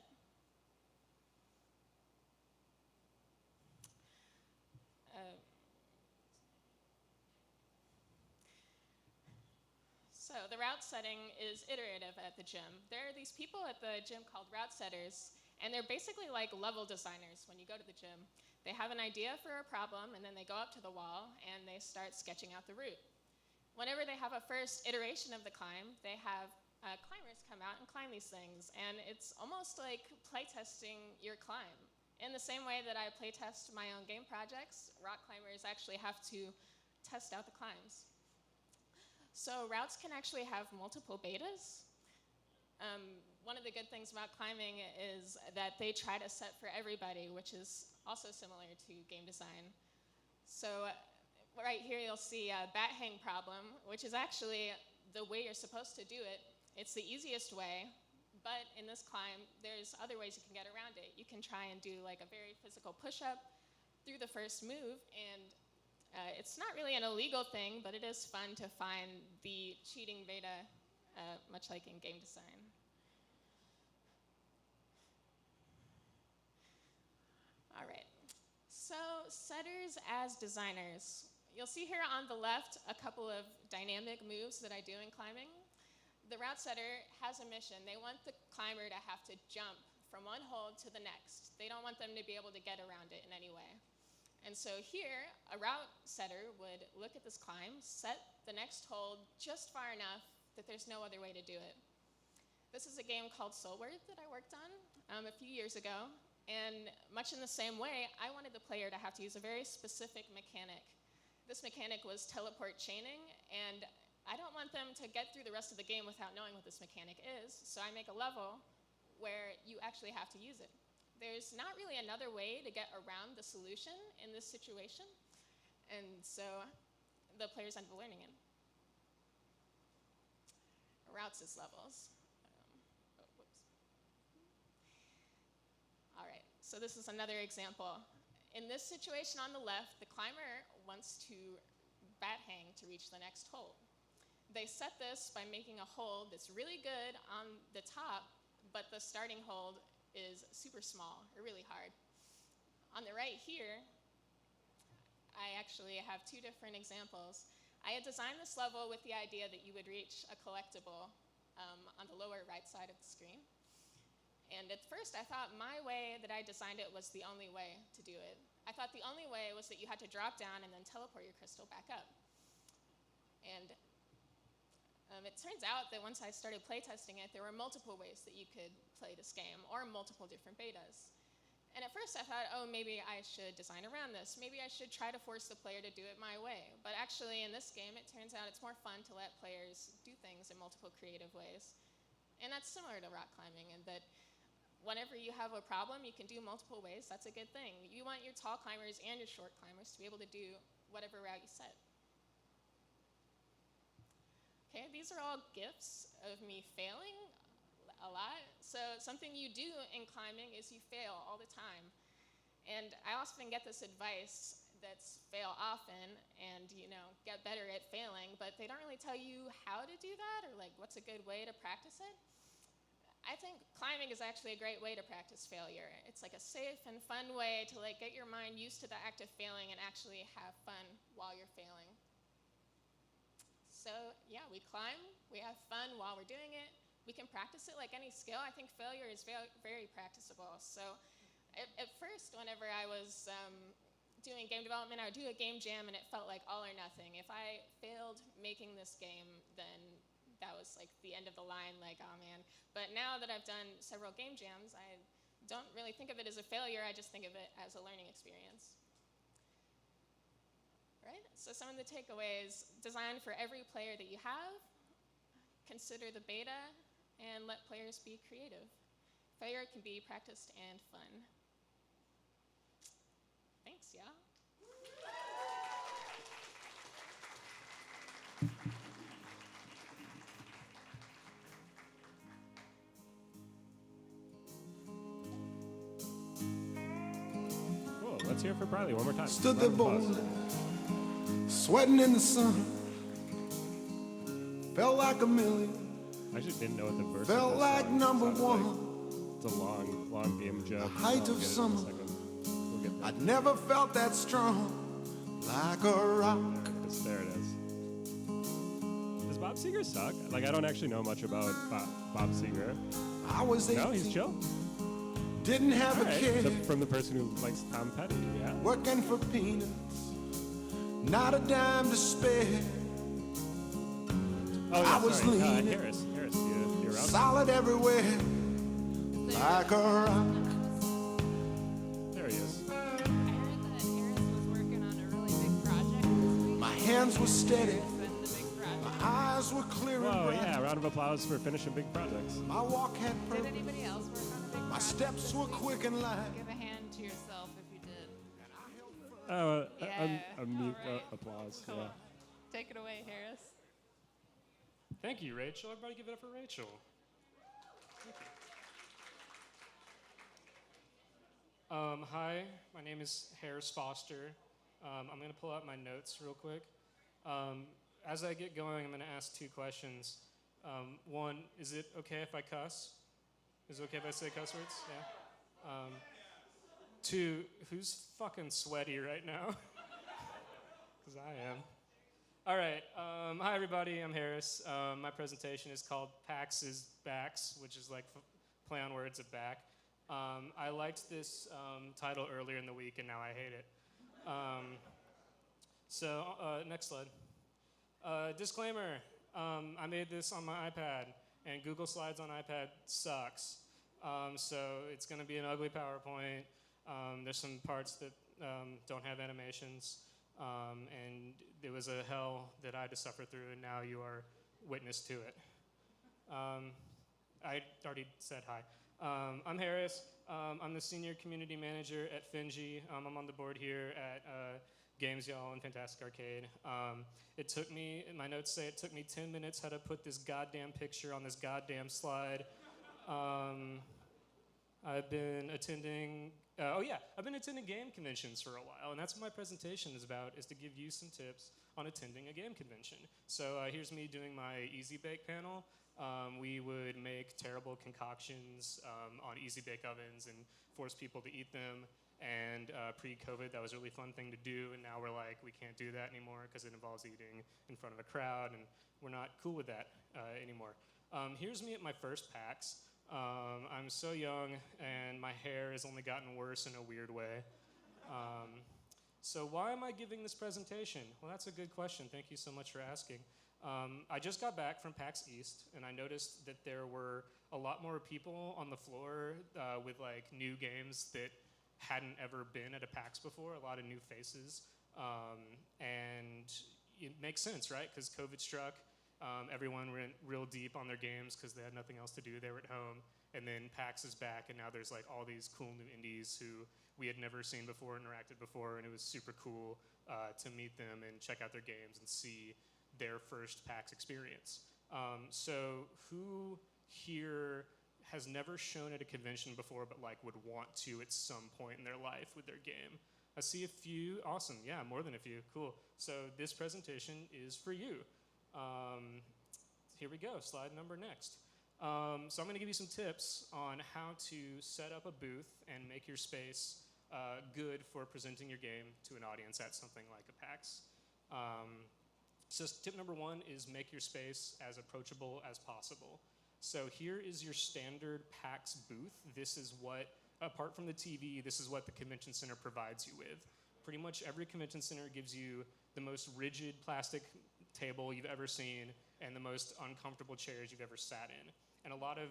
So So the route setting is iterative at the gym. There are these people at the gym called route setters, and they're basically like level designers when you go to the gym. They have an idea for a problem, and then they go up to the wall, and they start sketching out the route. Whenever they have a first iteration of the climb, they have climbers come out and climb these things, and it's almost like playtesting your climb. In the same way that I playtest my own game projects, rock climbers actually have to test out the climbs. So routes can actually have multiple betas. One of the good things about climbing is that they try to set for everybody, which is also similar to game design. So right here you'll see a bat hang problem, which is actually the way you're supposed to do it. It's the easiest way, but in this climb, there's other ways you can get around it. You can try and do like a very physical push-up through the first move, and it's not really an illegal thing, but it is fun to find the cheating beta, much like in game design. All right, so setters as designers. You'll see here on the left a couple of dynamic moves that I do in climbing. The route setter has a mission. They want the climber to have to jump from one hold to the next. They don't want them to be able to get around it in any way. And so here, a route setter would look at this climb, set the next hold just far enough that there's no other way to do it. This is a game called Soulworth that I worked on a few years ago. And much in the same way, I wanted the player to have to use a very specific mechanic. This mechanic was teleport chaining, and I don't want them to get through the rest of the game without knowing what this mechanic is. So I make a level where you actually have to use it. There's not really another way to get around the solution in this situation, and so the players end up learning it. Routes as levels. All right, so this is another example. In this situation on the left, the climber wants to bat hang to reach the next hold. They set this by making a hold that's really good on the top, but the starting hold is super small, or really hard. On the right here, I actually have two different examples. I had designed this level with the idea that you would reach a collectible on the lower right side of the screen. And at first I thought my way that I designed it was the only way to do it. I thought the only way was that you had to drop down and then teleport your crystal back up. And it turns out that once I started playtesting it, there were multiple ways that you could play this game, or multiple different betas. And at first I thought, oh, maybe I should design around this. Maybe I should try to force the player to do it my way. But actually in this game, it turns out it's more fun to let players do things in multiple creative ways. And that's similar to rock climbing, in that whenever you have a problem, you can do multiple ways. That's a good thing. You want your tall climbers and your short climbers to be able to do whatever route you set. Okay, these are all GIFs of me failing a lot. So something you do in climbing is you fail all the time. And I often get this advice that's fail often and, get better at failing, but they don't really tell you how to do that or like what's a good way to practice it. I think climbing is actually a great way to practice failure. It's like a safe and fun way to like get your mind used to the act of failing and actually have fun while you're failing. So yeah, we climb, we have fun while we're doing it. We can practice it like any skill. I think failure is very, very practicable. So at first, whenever I was doing game development, I would do a game jam and it felt like all or nothing. If I failed making this game, then that was like the end of the line, like, oh man. But now that I've done several game jams, I don't really think of it as a failure, I just think of it as a learning experience. Right? So some of the takeaways: design for every player that you have, consider the beta, and let players be creative. Failure can be practiced and fun. Thanks, y'all. Cool. Let's hear it for Briley one more time. Stood there bold, sweating in the sun. Felt like a million. I just didn't know what the verse Felt of this like song number sounded one. Like. It's a long game joke. The height I'll of get it in a summer. second. We'll get there. I'd never felt that strong, like a rock. There it is. Does Bob Bob Seger suck? Like, I don't actually know much about Bob Seger. I was 18. No, he's chill. Didn't have All a right. kid. From the person who likes Tom Petty, yeah. Working for peanuts. Not a dime to spare. Oh, yeah, I was sorry. leaning. Harris, you're around. Solid everywhere. Like a rock. There he is. I heard that Harris was working on a really big project this week. My hands were steady. And the big project. My eyes were clear and Whoa, bright. yeah, round of applause for finishing big projects. My walk had Did purpose. anybody else work on a big My project steps this were week? quick and light. Give a hand to yourself if you did. Oh, Yeah, a mute all right. applause. Cool. Yeah. Take it away, Harris. Thank you, Rachel. Everybody give it up for Rachel. Thank you. Hi, my name is Harris Foster. I'm going to pull out my notes real quick. As I get going, I'm going to ask 2 questions. One, is it okay if I cuss? Is it okay if I say cuss words? Yeah. 2, who's fucking sweaty right now? Because I am. All right. Hi, everybody. I'm Harris. My presentation is called PAX is Backs, which is like play on words of back. I liked this title earlier in the week, and now I hate it. Next slide. Disclaimer. I made this on my iPad, and Google Slides on iPad sucks. So it's going to be an ugly PowerPoint. There's some parts that don't have animations. And it was a hell that I had to suffer through, and now you are witness to it. I already said hi. I'm Harris. I'm the senior community manager at Finji. I'm on the board here at Games Y'all and Fantastic Arcade. It took me, my notes say it took me 10 minutes how to put this goddamn picture on this goddamn slide. I've been attending game conventions for a while, and that's what my presentation is about, is to give you some tips on attending a game convention. So here's me doing my Easy Bake panel. We would make terrible concoctions on Easy Bake ovens and force people to eat them. And pre-COVID, that was a really fun thing to do, and now we're like, we can't do that anymore because it involves eating in front of a crowd, and we're not cool with that anymore. Here's me at my first PAX. I'm so young, and my hair has only gotten worse in a weird way. So why am I giving this presentation? Well, that's a good question. Thank you so much for asking. I just got back from PAX East, and I noticed that there were a lot more people on the floor with like new games that hadn't ever been at a PAX before, a lot of new faces. And it makes sense, right? Because COVID struck. Everyone went real deep on their games because they had nothing else to do. They were at home, and then PAX is back, and now there's like all these cool new indies who we had never seen before, interacted before, and it was super cool to meet them and check out their games and see their first PAX experience. So who here has never shown at a convention before but like would want to at some point in their life with their game? I see a few. Awesome. Yeah, more than a few. Cool. So this presentation is for you. Here we go, slide number next. So I'm gonna give you some tips on how to set up a booth and make your space good for presenting your game to an audience at something like a PAX. So tip number 1 is make your space as approachable as possible. So here is your standard PAX booth. This is what, apart from the TV, this is what the convention center provides you with. Pretty much every convention center gives you the most rigid plastic table you've ever seen and the most uncomfortable chairs you've ever sat in. And a lot of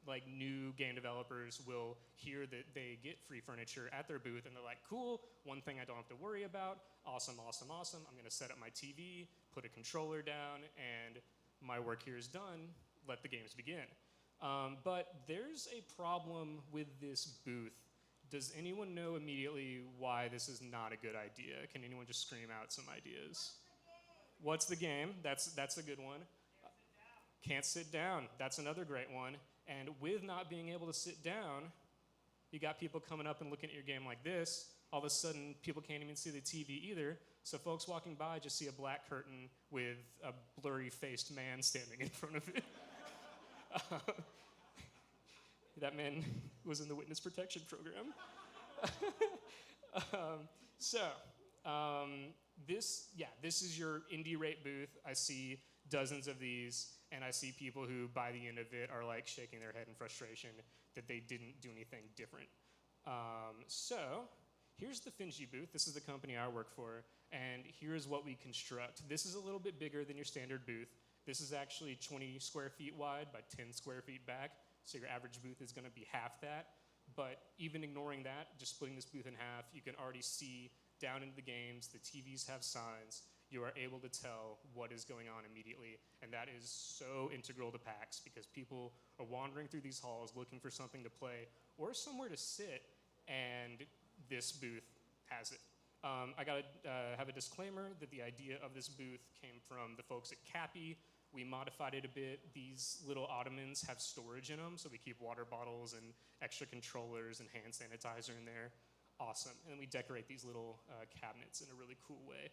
like new game developers will hear that they get free furniture at their booth and they're like, cool, one thing I don't have to worry about, awesome, awesome, awesome. I'm gonna set up my TV, put a controller down, and my work here is done, let the games begin. But there's a problem with this booth. Does anyone know immediately why this is not a good idea? Can anyone just scream out some ideas? What's the game? That's a good one. Can't sit down. That's another great one. And with not being able to sit down, you got people coming up and looking at your game like this. All of a sudden, people can't even see the TV either. So folks walking by just see a black curtain with a blurry-faced man standing in front of it. That man was in the witness protection program. This is your indie rate booth. I see dozens of these, and I see people who, by the end of it, are like shaking their head in frustration that they didn't do anything different. So here's the Finji booth. This is the company I work for, and here's what we construct. This is a little bit bigger than your standard booth. This is actually 20 square feet wide by 10 square feet back, so your average booth is gonna be half that. But even ignoring that, just splitting this booth in half, you can already see down into the games. The TVs have signs. You are able to tell what is going on immediately, and that is so integral to PAX because people are wandering through these halls looking for something to play or somewhere to sit, and this booth has it. I gotta have a disclaimer that the idea of this booth came from the folks at Cappy. We modified it a bit. These little ottomans have storage in them, so we keep water bottles and extra controllers and hand sanitizer in there. Awesome. And then we decorate these little cabinets in a really cool way.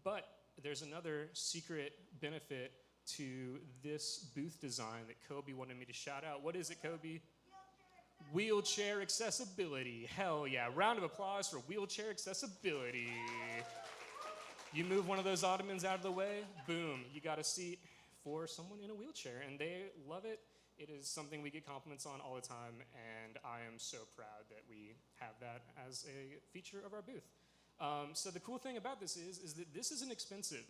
But there's another secret benefit to this booth design that Kobe wanted me to shout out. What is it, Kobe? Wheelchair accessibility. Hell yeah. Round of applause for wheelchair accessibility. You move one of those ottomans out of the way, boom, you got a seat for someone in a wheelchair, and they love it. It is something we get compliments on all the time, and I am so proud that we have that as a feature of our booth. So the cool thing about this is that this isn't expensive.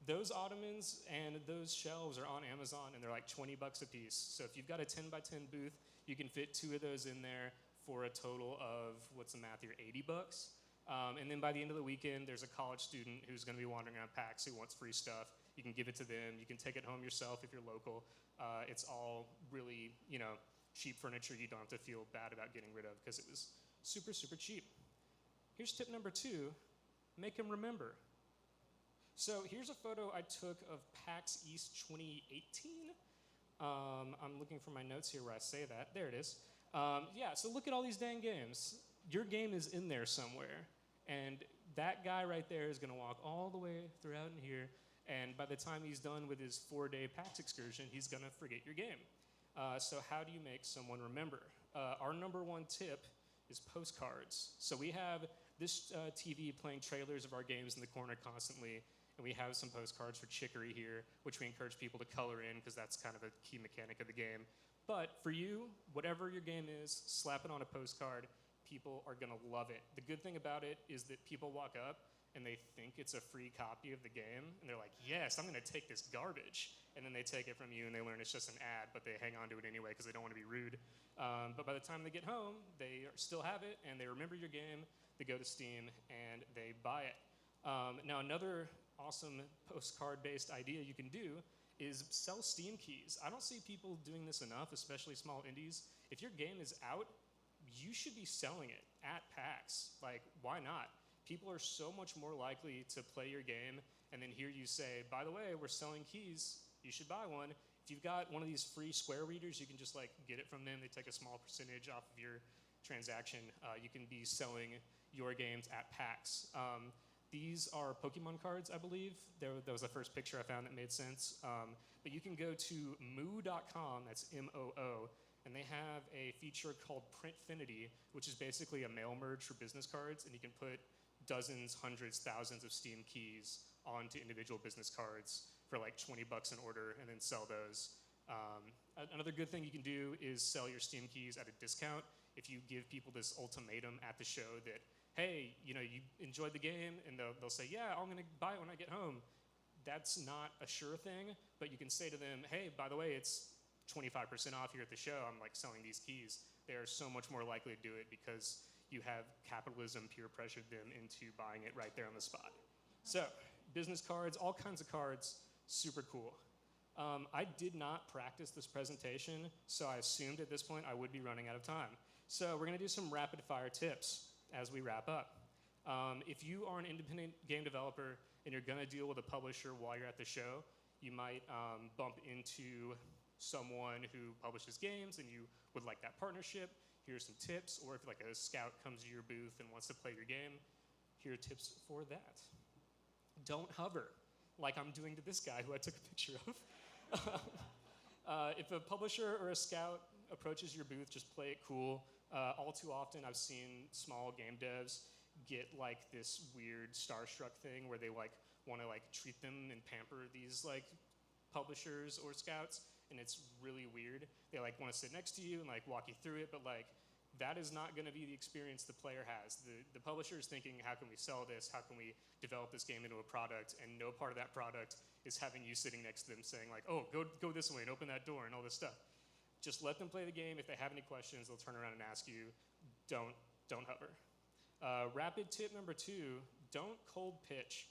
Those ottomans and those shelves are on Amazon, and they're like 20 bucks a piece. So if you've got a 10 by 10 booth, you can fit 2 of those in there for a total of, what's the math here, 80 bucks. And then by the end of the weekend, there's a college student who's going to be wandering around PAX who wants free stuff. You can give it to them. You can take it home yourself if you're local. It's all really, cheap furniture you don't have to feel bad about getting rid of because it was super, super cheap. Here's tip number 2, make them remember. So here's a photo I took of PAX East 2018. I'm looking for my notes here where I say that. There it is. So look at all these dang games. Your game is in there somewhere. And that guy right there is gonna walk all the way throughout in here, and by the time he's done with his 4-day PAX excursion, he's gonna forget your game. So how do you make someone remember? Our number 1 tip is postcards. So we have this TV playing trailers of our games in the corner constantly, and we have some postcards for Chicory here, which we encourage people to color in because that's kind of a key mechanic of the game. But for you, whatever your game is, slap it on a postcard. People are gonna love it. The good thing about it is that people walk up and they think it's a free copy of the game, and they're like, yes, I'm gonna take this garbage. And then they take it from you and they learn it's just an ad, but they hang on to it anyway because they don't wanna be rude. But by the time they get home, they still have it and they remember your game, they go to Steam and they buy it. Now another awesome postcard-based idea you can do is sell Steam keys. I don't see people doing this enough, especially small indies. If your game is out, you should be selling it at PAX. Like, why not? People are so much more likely to play your game and then hear you say, by the way, we're selling keys, you should buy one. If you've got one of these free Square readers, you can just get it from them. They take a small percentage off of your transaction. You can be selling your games at PAX. These are Pokemon cards, I believe. That was the first picture I found that made sense. But you can go to moo.com, that's M-O-O, and they have a feature called Printfinity, which is basically a mail merge for business cards, and you can put dozens, hundreds, thousands of Steam keys onto individual business cards for like 20 bucks an order and then sell those. Another good thing you can do is sell your Steam keys at a discount. If you give people this ultimatum at the show that, hey, you enjoyed the game, and they'll say, yeah, I'm gonna buy it when I get home. That's not a sure thing, but you can say to them, hey, by the way, it's 25% off here at the show. I'm selling these keys. They're so much more likely to do it because you have capitalism peer pressured them into buying it right there on the spot. So business cards, all kinds of cards, super cool. I did not practice this presentation, so I assumed at this point I would be running out of time. So we're gonna do some rapid fire tips as we wrap up. If you are an independent game developer and you're gonna deal with a publisher while you're at the show, you might bump into someone who publishes games and you would like that partnership. Here's some tips. Or if a scout comes to your booth and wants to play your game, here are tips for that. Don't hover like I'm doing to this guy who I took a picture of. If a publisher or a scout approaches your booth, just play it cool. All too often I've seen small game devs get this weird starstruck thing where they want to like treat them and pamper these like publishers or scouts, and it's really weird. They like want to sit next to you and like walk you through it, but like that is not going to be the experience the player has. The publisher is thinking, how can we sell this? How can we develop this game into a product? And no part of that product is having you sitting next to them saying like, oh, go this way and open that door and all this stuff. Just let them play the game. If they have any questions, they'll turn around and ask you. Don't hover. Rapid tip number 2, don't cold pitch.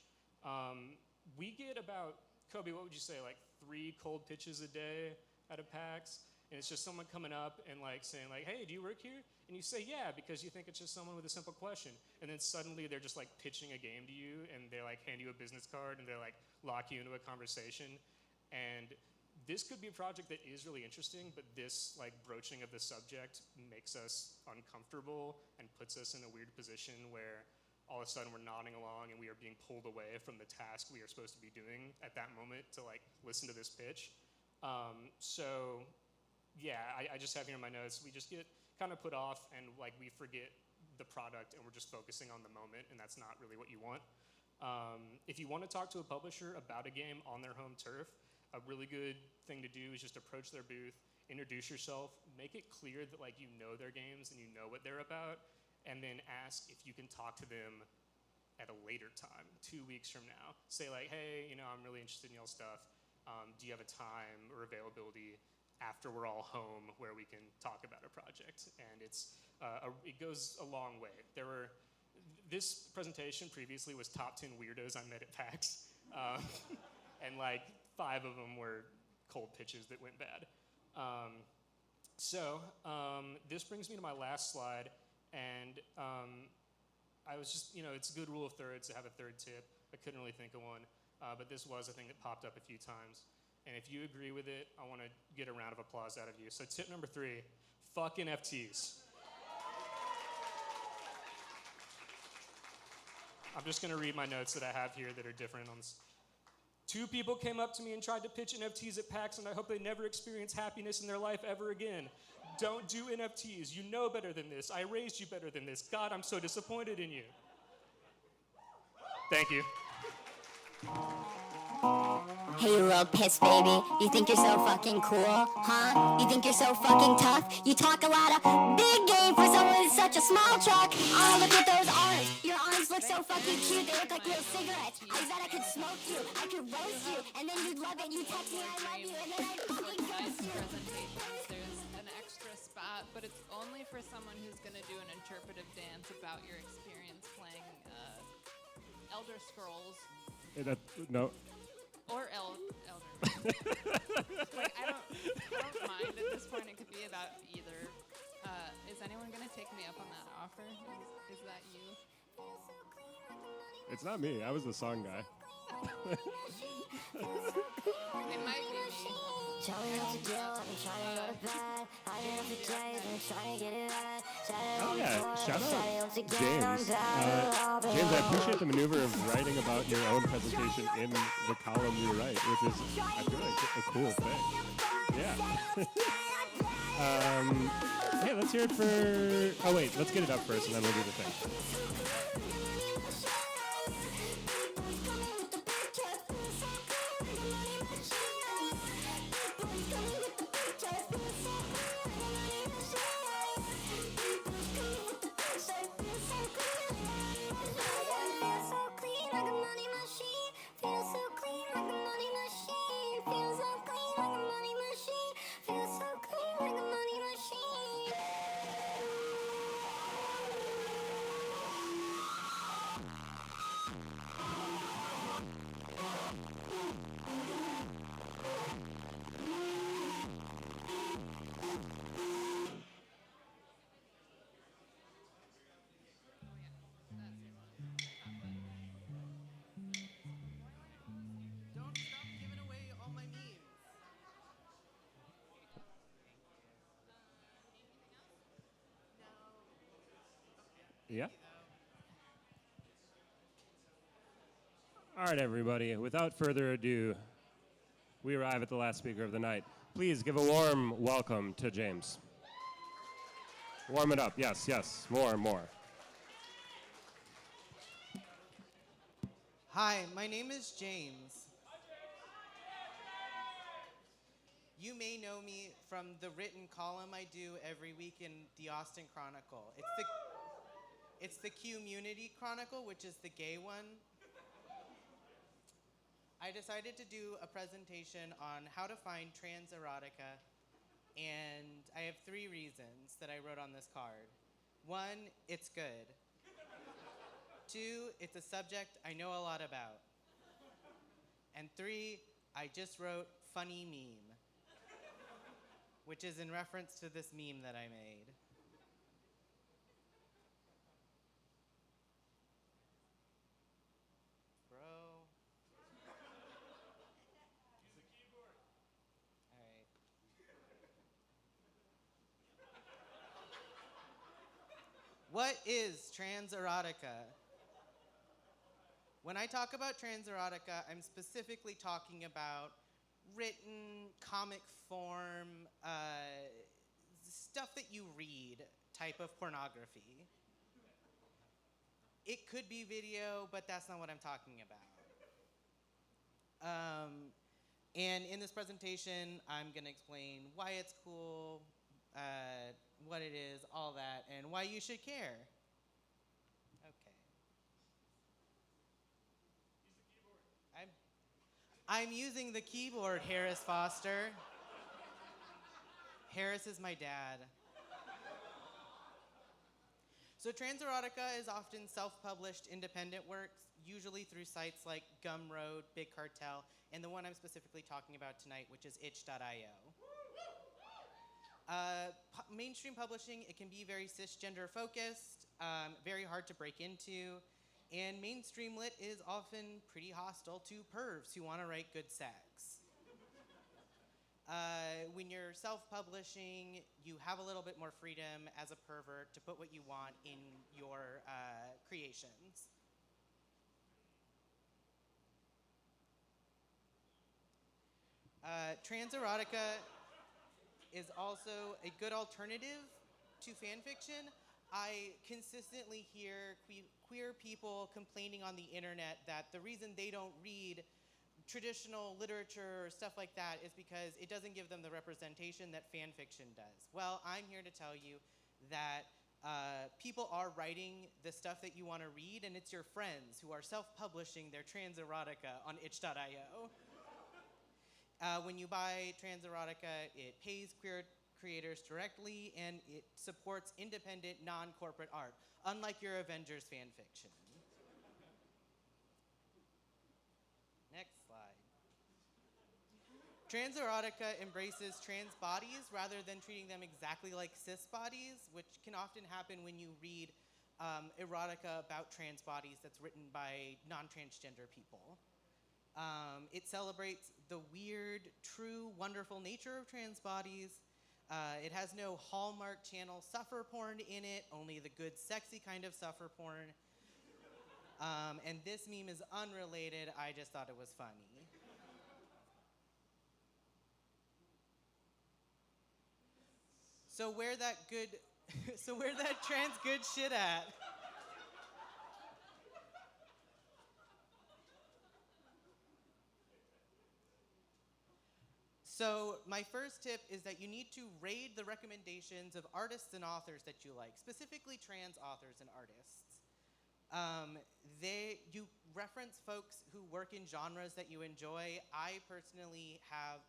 We get about, Kobe, what would you say, like 3 cold pitches a day at a PAX? And it's just someone coming up and like saying like, hey, do you work here? And you say, yeah, because you think it's just someone with a simple question. And then suddenly they're just like pitching a game to you, and they like hand you a business card, and they like lock you into a conversation. And this could be a project that is really interesting, but this like broaching of the subject makes us uncomfortable and puts us in a weird position where all of a sudden we're nodding along and we are being pulled away from the task we are supposed to be doing at that moment to like listen to this pitch. So yeah, I just have here in my notes, we just get kind of put off and like we forget the product and we're just focusing on the moment, and that's not really what you want. If you want to talk to a publisher about a game on their home turf, a really good thing to do is just approach their booth, introduce yourself, make it clear that like you know their games and you know what they're about, and then ask if you can talk to them at a later time, 2 weeks from now. Say like, hey, you know, I'm really interested in y'all's stuff. Do you have a time or availability after we're all home where we can talk about a project? And it goes a long way. This presentation previously was top 10 weirdos I met at PAX. And like 5 of them were cold pitches that went bad. This brings me to my last slide. And I was just, you know, it's a good rule of thirds to have a third tip. I couldn't really think of one. But this was a thing that popped up a few times. And if you agree with it, I want to get a round of applause out of you. So tip number 3, fuck NFTs. I'm just going to read my notes that I have here that are different on this. 2 people came up to me and tried to pitch NFTs at PAX, and I hope they never experience happiness in their life ever again. Don't do NFTs. You know better than this. I raised you better than this. God, I'm so disappointed in you. Thank you. Hey, you little piss baby, you think you're so fucking cool, huh? You think you're so fucking tough? You talk a lot of big game for someone with such a small truck. Oh, look at those arms. Your arms look so fucking cute. They look like little cigarettes. I bet I could smoke you. I could roast you. And then you'd love it. You text me I love you. And then I'd fucking ghost you. Presentations, there's an extra spot, but it's only for someone who's going to do an interpretive dance about your experience playing Elder Scrolls. No. Or Elder. Like, I don't mind at this point. It could be about either. Is anyone going to take me up on that offer? Is that you? It's not me. I was the song guy. It might be me. Tell me what to do, I'm trying to go to bed. I didn't have to get it, I'm trying to get it right. Oh yeah, shout out James. James, I appreciate the maneuver of writing about your own presentation in the column you write, which is, I feel like, a cool thing. Yeah. Hey, let's hear it for, oh wait, let's get it up first and then we'll do the thing. Yeah. All right, everybody. Without further ado, we arrive at the last speaker of the night. Please give a warm welcome to James. Warm it up. Yes, yes. More. Hi, my name is James. You may know me from the written column I do every week in the Austin Chronicle. It's the Community Chronicle, which is the gay one. I decided to do a presentation on how to find trans erotica, and I have 3 reasons that I wrote on this card. 1, it's good. 2, it's a subject I know a lot about. And 3, I just wrote funny meme, which is in reference to this meme that I made. Bro. Use the keyboard. All right. What is trans erotica? When I talk about trans erotica, I'm specifically talking about written, comic form, stuff that you read type of pornography. It could be video, but that's not what I'm talking about. And in this presentation, I'm going to explain why it's cool, what it is, all that, and why you should care. Okay. I'm using the keyboard, Harris Foster. Harris is my dad. So trans erotica is often self-published independent works, usually through sites like Gumroad, Big Cartel, and the one I'm specifically talking about tonight, which is itch.io. Mainstream publishing, it can be very cisgender focused, very hard to break into, and mainstream lit is often pretty hostile to pervs who want to write good sex. When you're self-publishing, you have a little bit more freedom as a pervert to put what you want in your creations. Trans erotica is also a good alternative to fan fiction. I consistently hear queer people complaining on the internet that the reason they don't read traditional literature or stuff like that is because it doesn't give them the representation that fan fiction does. Well, I'm here to tell you that people are writing the stuff that you want to read, and it's your friends who are self-publishing their trans erotica on itch.io. When you buy trans erotica, it pays queer creators directly, and it supports independent, non-corporate art, unlike your Avengers fan fiction. Next slide. Trans erotica embraces trans bodies rather than treating them exactly like cis bodies, which can often happen when you read erotica about trans bodies that's written by non-transgender people. It celebrates the weird, true, wonderful nature of trans bodies. It has no Hallmark Channel suffer porn in it, only the good, sexy kind of suffer porn. And this meme is unrelated. I just thought it was funny. So where that trans good shit at? So my first tip is that you need to raid the recommendations of artists and authors that you like, specifically trans authors and artists. You reference folks who work in genres that you enjoy. I personally have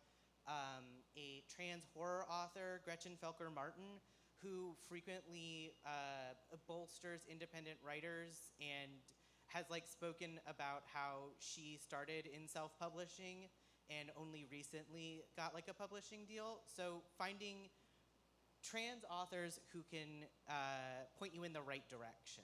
a trans horror author, Gretchen Felker Martin, who frequently bolsters independent writers and has spoken about how she started in self-publishing and only recently got a publishing deal. So finding trans authors who can point you in the right direction.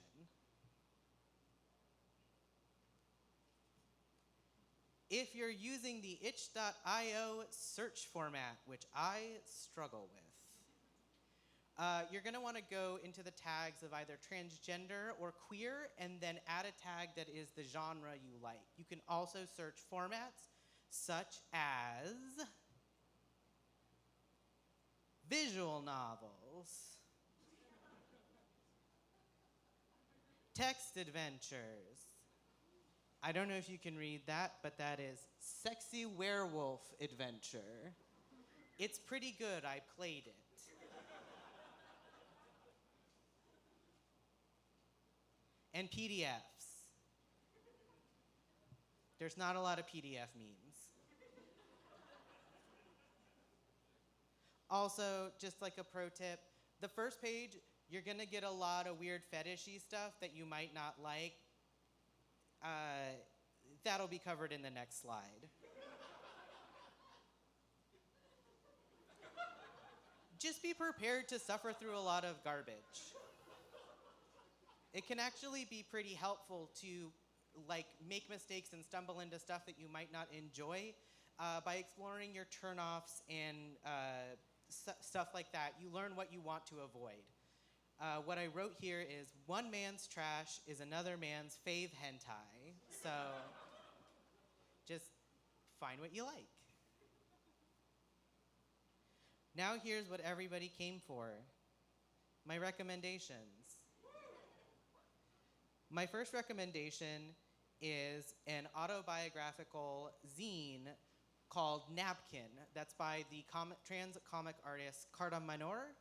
If you're using the itch.io search format, which I struggle with, you're going to want to go into the tags of either transgender or queer and then add a tag that is the genre you like. You can also search formats such as visual novels, text adventures, I don't know if you can read that, but that is Sexy Werewolf Adventure. It's pretty good. I played it. And PDFs. There's not a lot of PDF memes. Also, just like a pro tip, the first page, you're gonna get a lot of weird fetishy stuff that you might not like. That'll be covered in the next slide. Just be prepared to suffer through a lot of garbage. It can actually be pretty helpful to like make mistakes and stumble into stuff that you might not enjoy by exploring your turnoffs and stuff like that. You learn what you want to avoid. What I wrote here is one man's trash is another man's fave hentai. So just find what you like. Now here's what everybody came for. My recommendations. My first recommendation is an autobiographical zine called Napkin. That's by the trans comic artist Carta Minor.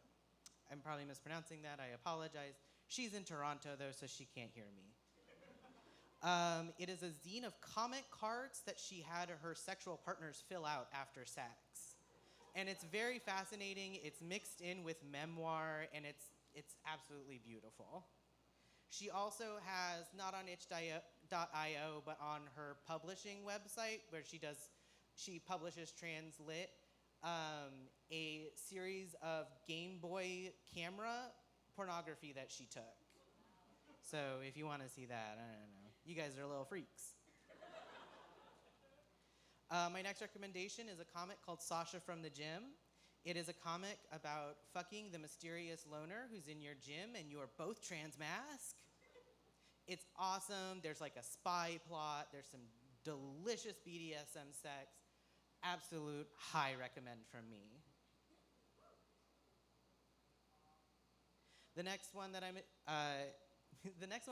I'm probably mispronouncing that. I apologize. She's in Toronto, though, so she can't hear me. It is a zine of comic cards that she had her sexual partners fill out after sex. And it's very fascinating. It's mixed in with memoir, and it's absolutely beautiful. She also has, not on itch.io, but on her publishing website, where she publishes translit, a series of GameBoy camera pornography that she took. So if you want to see that, I don't know. You guys are little freaks. My next recommendation is a comic called Sasha from the Gym. It is a comic about fucking the mysterious loner who's in your gym and you are both transmasc. It's awesome. There's like a spy plot. There's some delicious BDSM sex. Absolute high recommend from me. The next one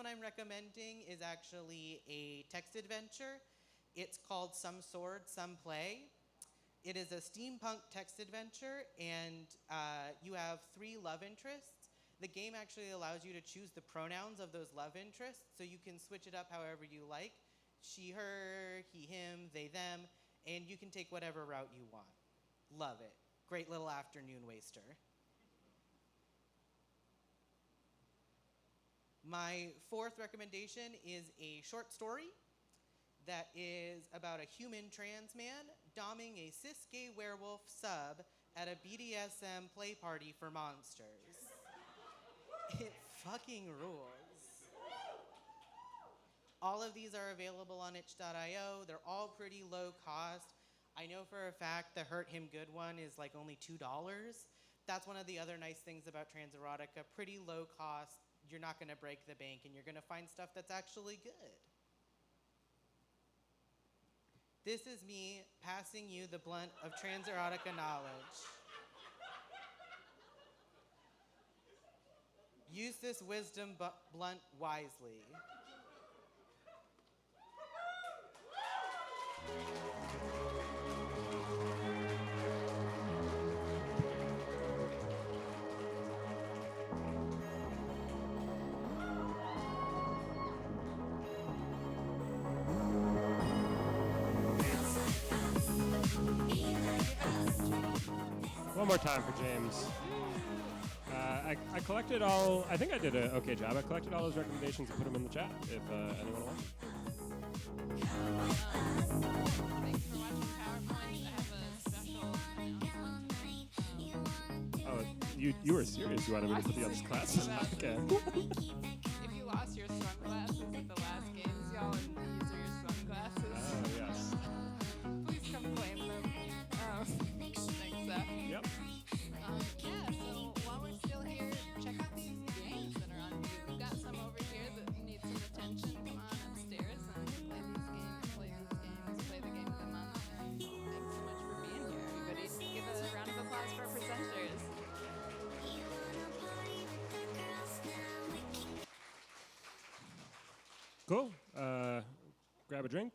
I'm recommending is actually a text adventure. It's called Some Sword, Some Play. It is a steampunk text adventure, and you have 3 love interests. The game actually allows you to choose the pronouns of those love interests, so you can switch it up however you like. She, her, he, him, they, them, and you can take whatever route you want. Love it. Great little afternoon waster. My fourth recommendation is a short story that is about a human trans man doming a cis gay werewolf sub at a BDSM play party for monsters. It fucking rules. All of these are available on itch.io. They're all pretty low cost. I know for a fact the Hurt Him Good one is like only $2. That's one of the other nice things about trans erotica. Pretty low cost. You're not gonna break the bank and you're gonna find stuff that's actually good. This is me passing you the blunt of trans erotica knowledge. Use this wisdom blunt wisely. One more time for James. I collected all, I think I did an okay job. I collected all those recommendations and put them in the chat if anyone wants. Thanks for watching PowerPoint. I have a special announcement. Oh, you were serious. You wanted me to put the other classes? Okay. If you lost your sunglasses at the last games, y'all, and these are your sunglasses, Oh, yes. please come claim them. Thanks, Zach. Yep. Yeah, so while we're still here, check out these games that are on view. We've got some over here that need some attention. Come on upstairs and play these games, play the game of the month. And thanks so much for being here, everybody. Give a round of applause for our presenters. Cool. grab a drink.